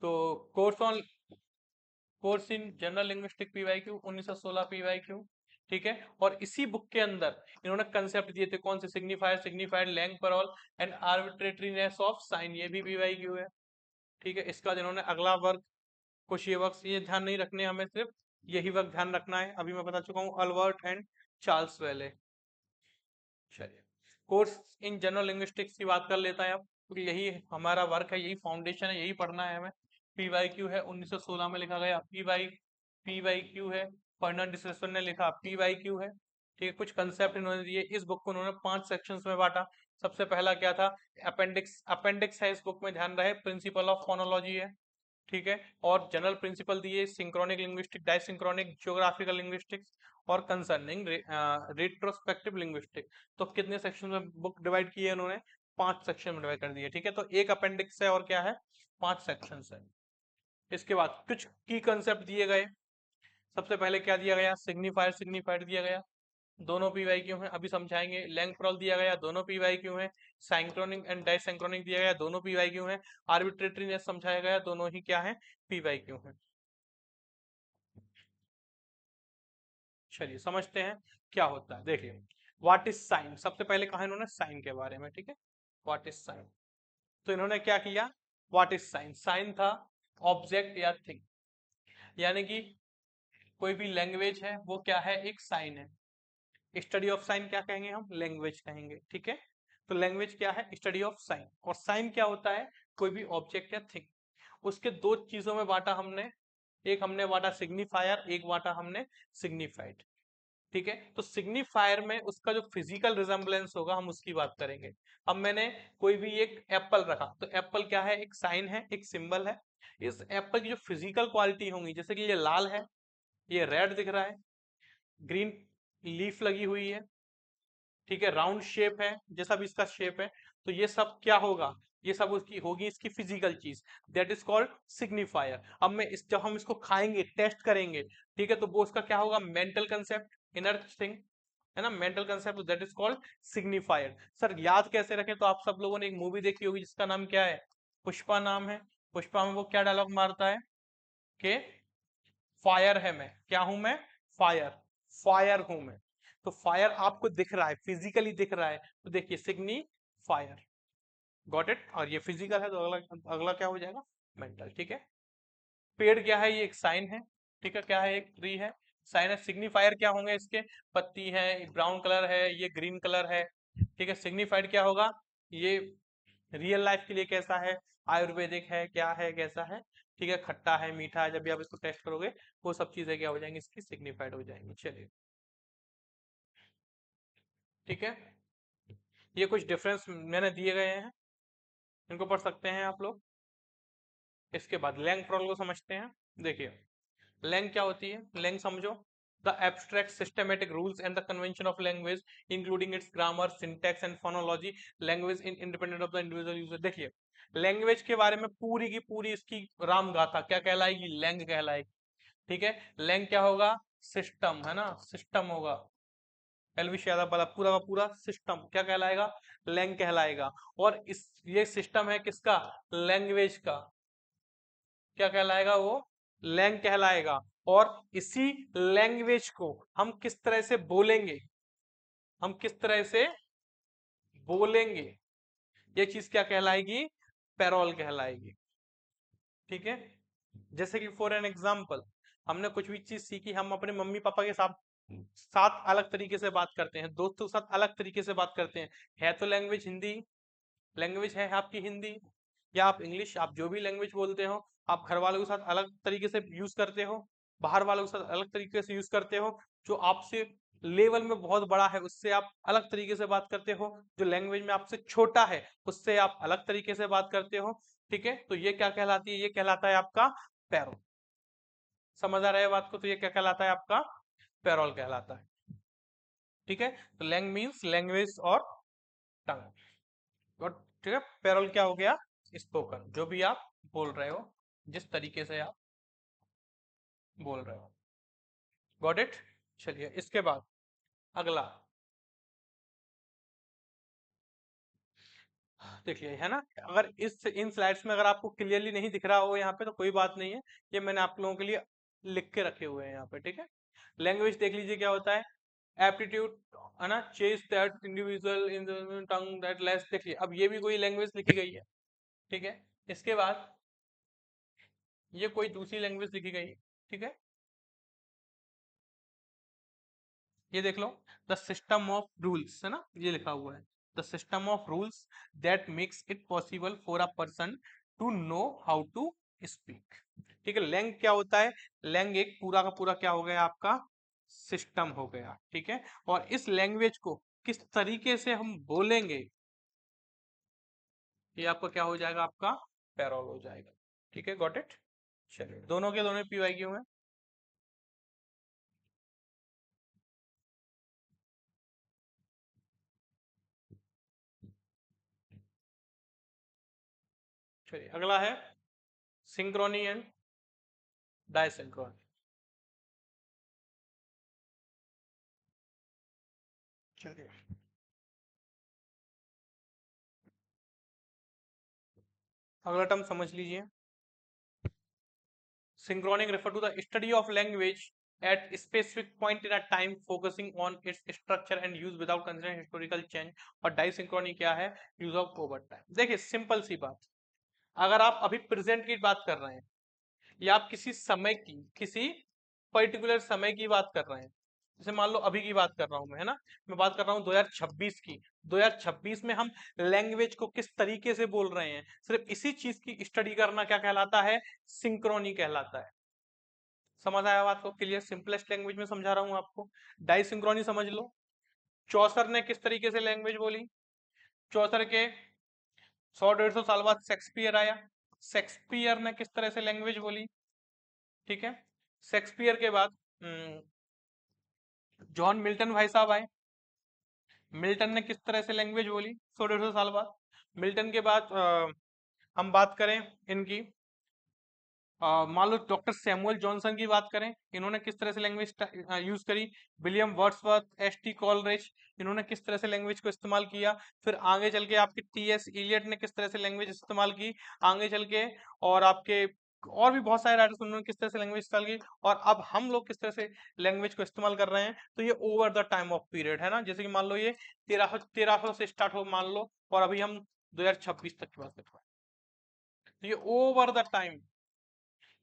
तो course in general linguistic PYQ 1916 PYQ, ठीक है। और इसी बुक के अंदर इन्होंने कंसेप्ट दिए थे, कौन से, signifier, signified, langue parole and arbitrariness of sign, ये भी पीवाईक्यू है, ठीक है। इसके बाद इन्होंने अगला वर्क, कुछ ये वर्क ये ध्यान नहीं रखने, हमें सिर्फ यही वर्क ध्यान रखना है, अभी मैं बता चुका हूँ, अल्बर्ट एंड चार्ल्स वेले। चलिए कोर्स इन जनरल लिंग्विस्टिक्स की बात कर लेता है अब, क्योंकि यही हमारा वर्क है, यही फाउंडेशन है, यही पढ़ना है हमें। पी वाई क्यू है, 1916 में लिखा गया पी वाई क्यू है, फर्नांड डिसोसर ने लिखा पी वाई क्यू है, ठीक है। कुछ कंसेप्ट इन्होंने दिए, इस बुक को उन्होंने 5 सेक्शंस में बांटा। सबसे पहला क्या था, अपेंडिक्स, अपेंडिक्स है इस बुक में, ध्यान रहे, प्रिंसिपल ऑफ फोनोलॉजी है, ठीक है। और जनरल प्रिंसिपल दिए, सिंक्रोनिक लिंग्विस्टिक, डाइसिंक्रोनिक, ज्योग्राफिकल लिंग्विस्टिक्स, और कंसर्निंग रेट्रोस्पेक्टिव लिंग्विस्टिक। तो कितने सेक्शन में बुक डिवाइड की है इन्होंने, 5 सेक्शन में डिवाइड कर दिए, ठीक है। तो एक अपेंडिक्स है और क्या है, 5 सेक्शन है। इसके बाद कुछ की कंसेप्ट दिए गए, सबसे पहले क्या दिया गया, सिग्निफायर, सिग्निफाइड दिया गया, दोनों पी वाई क्यू हैं, अभी समझाएंगे। लैंग प्रॉल दिया गया, दोनों पी वाई क्यू हैं। साइंक्रोनिक एंड डाइसिंक्रोनिक दिया गया, दोनों पी वाई क्यू हैं। आर्बिट्रेटरीनेस समझाया गया, दोनों ही क्या है, पी वाई क्यू हैं। चलिए समझते हैं क्या होता है, देखिए व्हाट इज साइन, सबसे पहले कहा इन्होंने साइन के बारे में, ठीक है। व्हाट इज साइन, तो इन्होंने क्या किया, व्हाट इज साइन, साइन था ऑब्जेक्ट या थिंग, यानी कि कोई भी लैंग्वेज है वो क्या है, एक साइन है। स्टडी ऑफ साइन क्या कहेंगे हम, लैंग्वेज कहेंगे, ठीक है। तो लैंग्वेज क्या है, स्टडी ऑफ साइन, और साइन क्या होता है, कोई भी ऑब्जेक्ट या थिंग। उसके दो चीजों में बांटा हमने, एक हमने बांटा सिग्निफायर, एक बांटा हमने सिग्निफाइड, ठीक है। तो सिग्निफायर में उसका जो फिजिकल रिजेम्बलेंस होगा हम उसकी बात करेंगे। अब मैंने कोई भी एक एप्पल रखा, तो एप्पल क्या है, एक साइन है, एक सिंबल है। इस एप्पल की जो फिजिकल क्वालिटी होंगी, जैसे कि ये लाल है, ये रेड दिख रहा है, ग्रीन लीफ लगी हुई है, ठीक है, राउंड शेप है, जैसा भी इसका शेप है, तो ये सब क्या होगा, ये सब उसकी होगी इसकी फिजिकल चीज, दैट इज कॉल्ड सिग्निफायर। अब मैं इस, जब हम इसको खाएंगे, टेस्ट करेंगे, ठीक है, तो वो उसका क्या होगा, मेंटल कंसेप्ट, इनर थिंग, है ना, mental concept, that is called signifier. Sir याद कैसे रखें, तो आप सब लोगों ने एक मूवी देखी होगी जिसका नाम क्या है, पुष्पा नाम है। पुष्पा में वो क्या डायलॉग मारता है कि फायर है मैं, क्या हूं मैं, फायर, फायर हूं मैं। तो फायर आपको दिख रहा है, फिजिकली दिख रहा है, तो देखिए सिग्नी फायर, गॉट इट। और ये फिजिकल है तो अगला अगला क्या हो जाएगा, मेंटल, ठीक है। पेड़ क्या है, ये एक साइन है, ठीक है, क्या है, एक ट्री है, साइन है। सिग्निफायर क्या होंगे इसके, पत्ती है, ब्राउन कलर है, ये ग्रीन कलर है, ठीक है। सिग्निफाइड क्या होगा, ये रियल लाइफ के लिए कैसा है, आयुर्वेदिक है, क्या है, कैसा है, ठीक है, खट्टा है, मीठा है, जब भी आप इसको टेस्ट करोगे वो सब चीजें क्या हो जाएंगी, इसकी सिग्निफाइड हो जाएंगी। चलिए ठीक है, ये कुछ डिफरेंस मैंने दिए गए हैं, इनको पढ़ सकते हैं आप लोग। इसके बाद लैंग प्रॉब्लम को समझते हैं। देखिए लैंग क्या होती है, लैंग समझो, the abstract systematic rules and the convention of language including it's grammar, syntax and phonology, language in independent of the individual user. देखिए लैंग्वेज के बारे में पूरी की पूरी इसकी राम गाथा क्या कहलाएगी, लैंग कहलाएगी, ठीक है। लैंग क्या होगा, सिस्टम, है ना, सिस्टम होगा, एलवी यादव वाला पूरा का पूरा सिस्टम क्या कहलाएगा, लैंग कहलाएगा। और इस ये सिस्टम है किसका, लैंग्वेज का, क्या कहलाएगा वो, लैंग कहलाएगा। और इसी लैंग्वेज को हम किस तरह से बोलेंगे, हम किस तरह से बोलेंगे, ये चीज क्या कहलाएगी, पैरोल कहलाएगी, ठीक है। जैसे कि फॉर एन एग्जाम्पल, हमने कुछ भी चीज सीखी, हम अपने मम्मी पापा के साथ साथ अलग तरीके से बात करते हैं, दोस्तों के साथ अलग तरीके से बात करते हैं, है तो लैंग्वेज हिंदी, लैंग्वेज है आपकी हिंदी, या आप इंग्लिश, आप जो भी लैंग्वेज बोलते हो, आप घर वालों के साथ अलग तरीके से यूज करते हो, बाहर वालों के साथ अलग तरीके से यूज करते हो, जो आपसे लेवल में बहुत बड़ा है उससे आप अलग तरीके से बात करते हो, जो लैंग्वेज में आपसे छोटा है उससे आप अलग तरीके से बात करते हो, ठीक है। तो ये क्या कहलाती है, ये कहलाता है आपका पैरोल। समझ आ रहा है बात को, तो ये क्या कहलाता है आपका, पैरोल कहलाता है, ठीक है। तो लैंग मीन्स लैंग्वेज और टंग, और ठीक है, पैरोल क्या हो गया, स्पोकन, जो भी आप बोल रहे हो, जिस तरीके से आप बोल रहे हो, गॉट इट। चलिए इसके बाद अगला देखिए, है ना, अगर इस इन स्लाइड्स में अगर आपको क्लियरली नहीं दिख रहा हो यहाँ पे तो कोई बात नहीं है, ये मैंने आप लोगों के लिए लिख के रखे हुए हैं यहाँ पे, ठीक है। लैंग्वेज देख लीजिए क्या होता है, एप्टीट्यूड, है ना, chase that individual in tongue that less, देखिए अब ये भी कोई लैंग्वेज लिखी गई है, ठीक है। इसके बाद ये कोई दूसरी लैंग्वेज लिखी गई है, ठीक है। ये देख लो, द सिस्टम ऑफ रूल्स, है ना, ये लिखा हुआ है, the system of rules that makes it possible for a person to know how to speak, ठीक है। लैंग क्या होता है, लैंग एक पूरा का पूरा क्या हो गया आपका, सिस्टम हो गया, ठीक है। और इस लैंग्वेज को किस तरीके से हम बोलेंगे, ये आपका क्या हो जाएगा, आपका पैरोल हो जाएगा, ठीक है, गॉट इट। चलिए दोनों के दोनों पीवाई क्यों है। चलिए अगला है सिंक्रोनी एंड डायसिंक्रोनी। चलिए अगला टर्म समझ लीजिए, synchronic refer to the study of language at specific point in a time focusing on its structure and use without considering historical change। और डाइसिंक्रोनी क्या है, यूज ऑफ ओवर टाइम। देखिए सिंपल सी बात, अगर आप अभी प्रेजेंट की बात कर रहे हैं या आप किसी समय की, किसी पर्टिकुलर समय की बात कर रहे हैं, जैसे मान लो अभी की बात कर रहा हूं मैं, है ना, मैं बात कर रहा हूँ 2026 की, 2026 में हम लैंग्वेज को किस तरीके से बोल रहे हैं, सिर्फ इसी चीज की स्टडी करना क्या कहलाता है, सिंक्रोनी कहलाता है। समझ आया बात को, क्लियर, सिंपलेस्ट लैंग्वेज में समझा रहा हूं आपको। डाइसिंक्रोनी समझ लो, चौसर ने किस तरीके से लैंग्वेज बोली, चौसर के 100 150 साल बाद शेक्सपियर आया, शेक्सपियर ने किस तरह से लैंग्वेज बोली, ठीक है। शेक्सपियर के बाद जॉन मिल्टन भाई साहब आए, मिल्टन ने किस तरह से लैंग्वेज बोली 100 150 साल बाद। मिल्टन के बाद हम बात करें इनकी, मान लो डॉक्टर सैमुअल जॉनसन की बात करें, इन्होंने किस तरह से लैंग्वेज यूज करी। William Wordsworth, S T Coleridge, इन्होंने किस तरह से लैंग्वेज को इस्तेमाल किया। फिर आगे चल के आपके टी एस इलियट ने किस तरह से लैंग्वेज इस्तेमाल की आगे चल के, और आपके और भी बहुत सारे राइटर्स उन्होंने किस तरह से लैंग्वेज इस्तेमाल की, और अब हम लोग किस तरह से लैंग्वेज को इस्तेमाल कर रहे हैं। तो ये over the time of period है ना, जैसे कि मान लो ये 1300 से स्टार्ट हो मान लो, और अभी हम 2026 तक की बात कर रहे हैं। तो ये ओवर द टाइम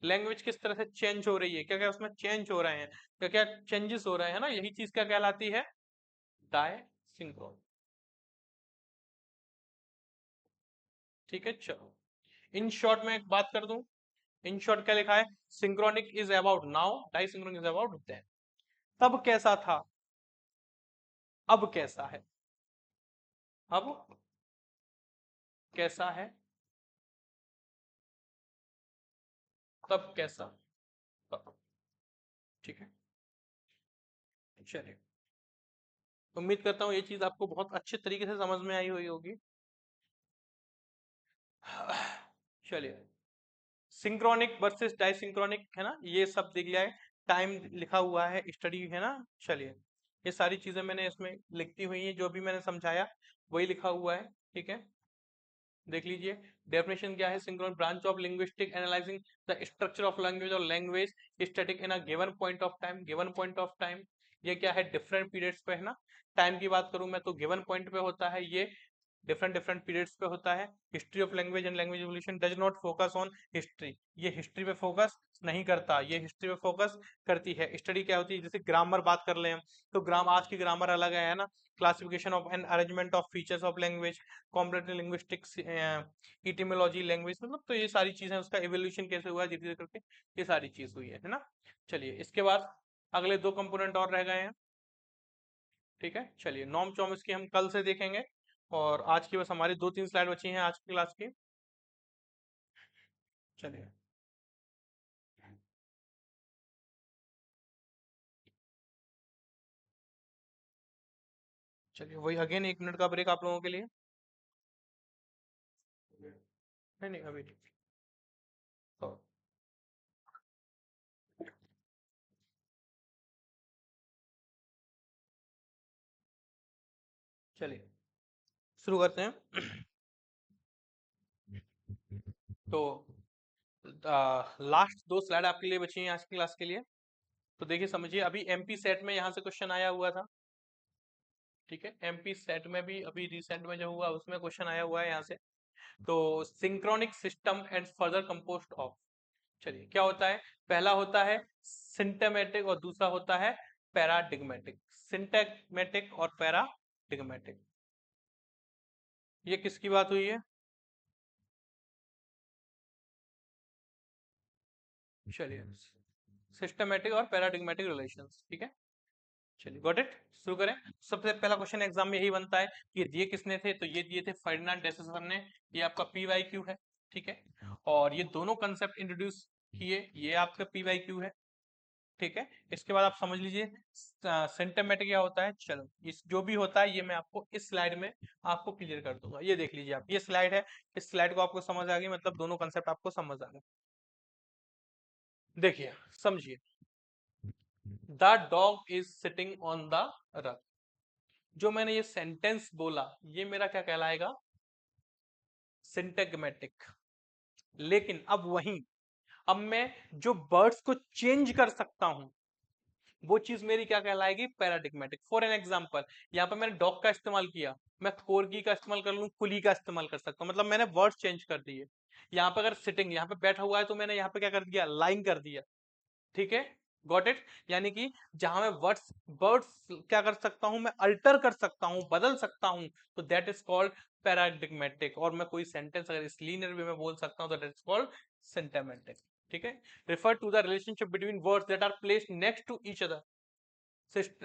लैंग्वेज किस तरह से चेंज हो रही है, क्या क्या उसमें चेंज हो रहे हैं, क्या क्या चेंजेस हो रहे हैं ना, यही चीज क्या कहलाती है, डाई सिंक्रोन। ठीक है, चलो इन शॉर्ट में एक बात कर दूं, इन शॉर्ट क्या लिखा है, synchronic is about now, diachronic is about then. तब कैसा था, अब कैसा है, अब कैसा है, तब कैसा, तब। ठीक है, चलिए उम्मीद करता हूँ ये चीज आपको बहुत अच्छे तरीके से समझ में आई हुई होगी। चलिए, सिंक्रोनिक वर्सेस डाइसिंक्रोनिक है ना, ये सब दिख लिया है, टाइम लिखा हुआ है, स्टडी है ना। चलिए, ये सारी चीजें मैंने इसमें लिखती हुई हैं, जो भी मैंने समझाया वही लिखा हुआ है। ठीक है, देख लीजिए। डेफिनेशन क्या है, synchronic branch of linguistic analyzing the structure of language और language static in a given point of time. Given point of time ये क्या है, डिफरेंट पीरियड्स पे है ना। टाइम की बात करूं मैं तो गिवन पॉइंट पे होता है, ये डिफरेंट डिफरेंट पीरियड्स पे होता है। History of language and language evolution does not focus on history, ये हिस्ट्री पे फोकस नहीं करता, ये हिस्ट्री पे फोकस करती है। स्टडी क्या होती है, जैसे ग्रामर बात कर ले हम, तो आज की ग्रामर अलग है ना। Classification of and arrangement of features of language, complex linguistics, etymology language, मतलब तो ये सारी चीजें, उसका इवोल्यूशन कैसे हुआ धीरे धीरे करके, ये सारी चीज हुई है ना। चलिए, इसके बाद अगले दो कंपोनेंट और रह गए हैं। ठीक है, चलिए नॉम चॉम्स्की हम कल से देखेंगे, और आज की बस हमारी 2-3 स्लाइड बची हैं आज की क्लास की। चलिए, चलिए वही अगेन 1 मिनट का ब्रेक आप लोगों के लिए। नहीं नहीं, अभी नहीं। तो चलिए शुरू करते हैं। तो लास्ट 2 स्लाइड आपके लिए बची हैं आज की क्लास के लिए। तो देखिए समझिए, अभी एमपी सेट में यहाँ से क्वेश्चन आया हुआ था। ठीक है, एमपी सेट में भी अभी रिसेंट में जो हुआ उसमें क्वेश्चन आया हुआ है यहाँ से। तो synchronic system and further compost of, चलिए क्या होता है, पहला होता है सिंटमेटिक और दूसरा होता है पैराडिग्मेटिक। सिंटमेटिक और पैराडिग्मेटिक, ये किसकी बात हुई है। चलिए, सिस्टमेटिक और पैराडिग्मेटिक रिलेशंस, ठीक है। चलिए गॉट इट, शुरू करें। सबसे पहला क्वेश्चन एग्जाम में यही बनता है कि ये दिए किसने थे, तो ये दिए थे फर्डिनांड डे सर ने, ये आपका पी वाई क्यू है। ठीक है, और ये दोनों कंसेप्ट इंट्रोड्यूस किए, ये आपका पी वाई क्यू है। ठीक है, इसके बाद आप समझ लीजिए सेंटोमेटर क्या होता है। चलो, इस जो भी होता है ये मैं आपको इस स्लाइड में आपको क्लियर कर दूंगा। ये देख लीजिए आप, ये स्लाइड है, इस स्लाइड को आपको समझ आ गई, मतलब दोनों कंसेप्ट आपको समझ आ गए। देखिए समझिए, the dog is sitting on the rug, जो मैंने ये सेंटेंस बोला ये मेरा क्या कहलाएगा, सिंटैग्मेटिक। लेकिन अब वहीं, अब मैं जो वर्ड्स को चेंज कर सकता हूं वो चीज मेरी क्या कहलाएगी, पैराडिग्मेटिक। फॉर एन एग्जांपल, यहाँ पे मैंने डॉग का इस्तेमाल किया, मैं कोर्गी का इस्तेमाल कर लूं, कुली का इस्तेमाल कर सकता हूं, मतलब मैंने वर्ड चेंज कर दिए। यहाँ पे अगर सिटिंग, यहाँ पे बैठा हुआ है, तो मैंने यहाँ पे क्या कर दिया, लाइन कर दिया। ठीक है, गॉट इट। यानी कि जहां मैं वर्ड्स वर्ड्स क्या कर सकता हूं, मैं अल्टर कर सकता हूं, बदल सकता हूं, तो दैट इज कॉल्ड पैराडिग्मेटिक। और मैं कोई सेंटेंस अगर इस लीनियर वे में बोल सकता हूं तो दैट इज कॉल्ड सिंटैमेटिक। ठीक है, refer to the relationship between words that are placed next to each other.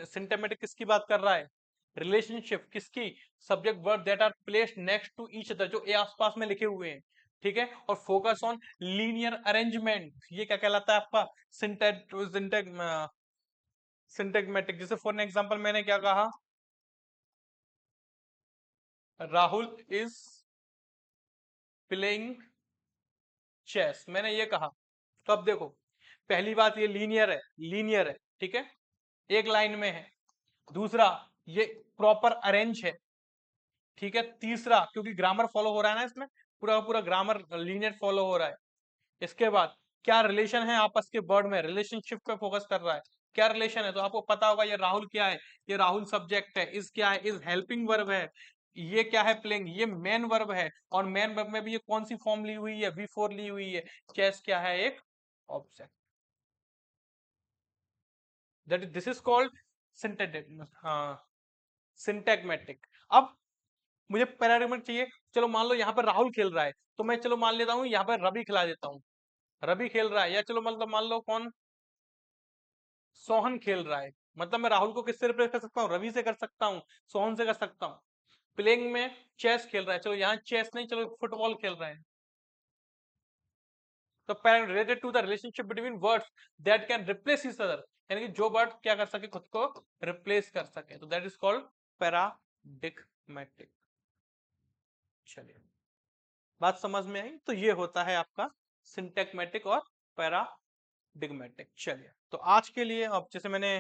Syntagmatic किसकी बात कर रहा है, रिलेशनशिप किसकी, subject verb that are placed next to each other, जो ए आसपास में लिखे हुए हैं। ठीक है, और फोकस ऑन लीनियर अरेंजमेंट, ये क्या कहलाता है आपका, सिंटैगमेटिक। जैसे फॉर एग्जांपल मैंने क्या कहा, राहुल इज प्लेइंग चेस, मैंने ये कहा, तो अब देखो, पहली बात ये लीनियर है, ठीक है, एक लाइन में है। दूसरा, ये प्रॉपर अरेंज है, ठीक है। तीसरा, क्योंकि ग्रामर फॉलो हो रहा है ना इसमें, पूरा का पूरा ग्रामर लीनियर फॉलो हो रहा है। इसके बाद क्या रिलेशन है आपस के वर्ड में, रिलेशनशिप पे फोकस कर रहा है। क्या रिलेशन है, तो आपको पता होगा ये राहुल क्या है, ये राहुल सब्जेक्ट है, इस क्या है, इस हेल्पिंग वर्ब है। ये क्या है, प्लेइंग, ये मेन वर्ब है, और मेन वर्ब में भी ये कौन सी फॉर्म ली हुई है, V4 ली हुई है। चेस क्या है, एक object, that this is called syntactic, हाँ, सिंटैगमेटिक। अब मुझे पैराडिग्मेटिक चाहिए। चलो मान लो यहाँ पर राहुल खेल रहा है, तो मैं चलो मान लेता हूँ यहाँ पर रवि खिला देता हूँ, रवि खेल रहा है, या चलो मतलब मान लो कौन, सोहन खेल रहा है। मतलब मैं राहुल को किससे रिप्लेस कर सकता हूँ, रवि से कर सकता हूँ, सोहन से कर सकता हूँ। प्लेइंग में चेस खेल रहा है, चलो यहाँ चेस नहीं, चलो फुटबॉल खेल रहा है। तो related to the relationship between words that can replace each other, यानी कि जो वर्ड क्या कर सके, खुद को रिप्लेस कर सके, तो दैट इज कॉल्ड पैराडिग्मेटिक। चलिए, बात समझ में आई। तो ये होता है आपका सिंटैगमेटिक और पैराडिग्मेटिक। चलिए, तो आज के लिए अब जैसे मैंने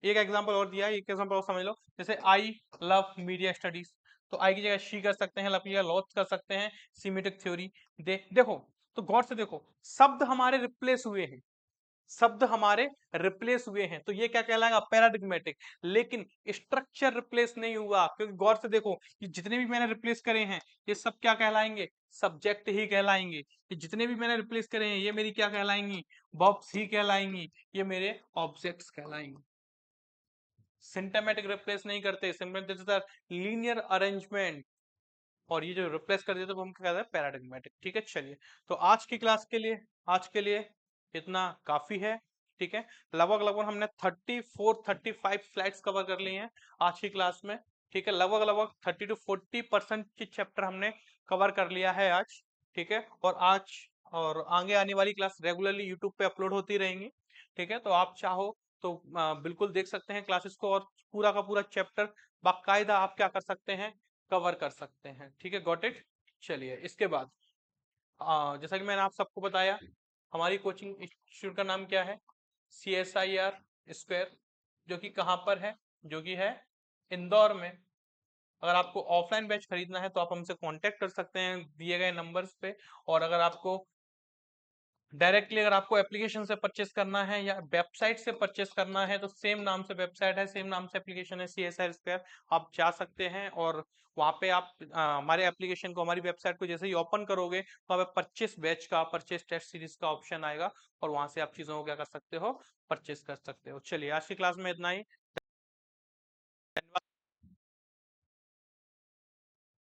एक एग्जांपल और दिया है, एक एग्जांपल और समझ लो। जैसे आई लव मीडिया स्टडीज, तो आई की जगह शी कर सकते हैं, लव की जगह लॉस कर सकते हैं, सीमेटिक थ्योरी। देखो, तो गौर से देखो, शब्द हमारे रिप्लेस हुए हैं, शब्द हमारे रिप्लेस हुए हैं, तो ये क्या कहलाएगा, पैराडिग्मेटिक। लेकिन स्ट्रक्चर रिप्लेस नहीं हुआ, क्योंकि गौर से देखो, ये जितने भी मैंने रिप्लेस करे हैं, ये सब क्या कहलाएंगे, सब्जेक्ट ही कहलाएंगे। ये जितने भी मैंने रिप्लेस करे हैं, ये मेरी क्या कहलाएंगी, वर्ब्स ही कहलाएंगी, ये मेरे ऑब्जेक्ट्स कहलाएंगे। सिंटैमेटिक रिप्लेस नहीं करते, सिंपल लीनियर अरेंजमेंट, और ये जो रिप्लेस कर देते हैं, वो हम क्या कहते हैं, पैराडिग्मेटिक। ठीक है, चलिए, तो आज के लिए इतना काफी है। ठीक है, लगभग लगभग हमने 34-35 स्लाइड्स कवर कर ली हैं आज की क्लास में। ठीक है, लगभग लगभग 30-40% की चैप्टर हमने कवर कर लिया है आज। ठीक है, और आगे आने वाली क्लास रेगुलरली यूट्यूब पे अपलोड होती रहेंगी। ठीक है, तो आप चाहो तो बिल्कुल देख सकते हैं क्लासेस को, और पूरा का पूरा चैप्टर बाकायदा आप क्या कर सकते हैं, कवर कर सकते हैं। ठीक है, गॉट इट। चलिए, इसके बाद जैसा कि मैंने आप सबको बताया, हमारी कोचिंग इंस्टीट्यूट का नाम क्या है, CSIR स्क्वायर, जो कि कहाँ पर है, जो कि है इंदौर में। अगर आपको ऑफलाइन बैच खरीदना है तो आप हमसे कांटेक्ट कर सकते हैं दिए गए नंबर्स पे। और अगर आपको डायरेक्टली, अगर आपको एप्लीकेशन से परचेस करना है या वेबसाइट से परचेस करना है, तो सेम नाम से वेबसाइट है, सेम नाम से एप्लीकेशन है, CSR स्क्वायर। आप जा सकते हैं, और वहाँ पे आप हमारे एप्लीकेशन को, हमारी वेबसाइट को जैसे ही ओपन करोगे, तो वहाँ पे परचेस बैच का, परचेस टेस्ट सीरीज का ऑप्शन आएगा, और वहां से आप चीजों को क्या कर सकते हो, परचेस कर सकते हो। चलिए, आज की क्लास में इतना ही।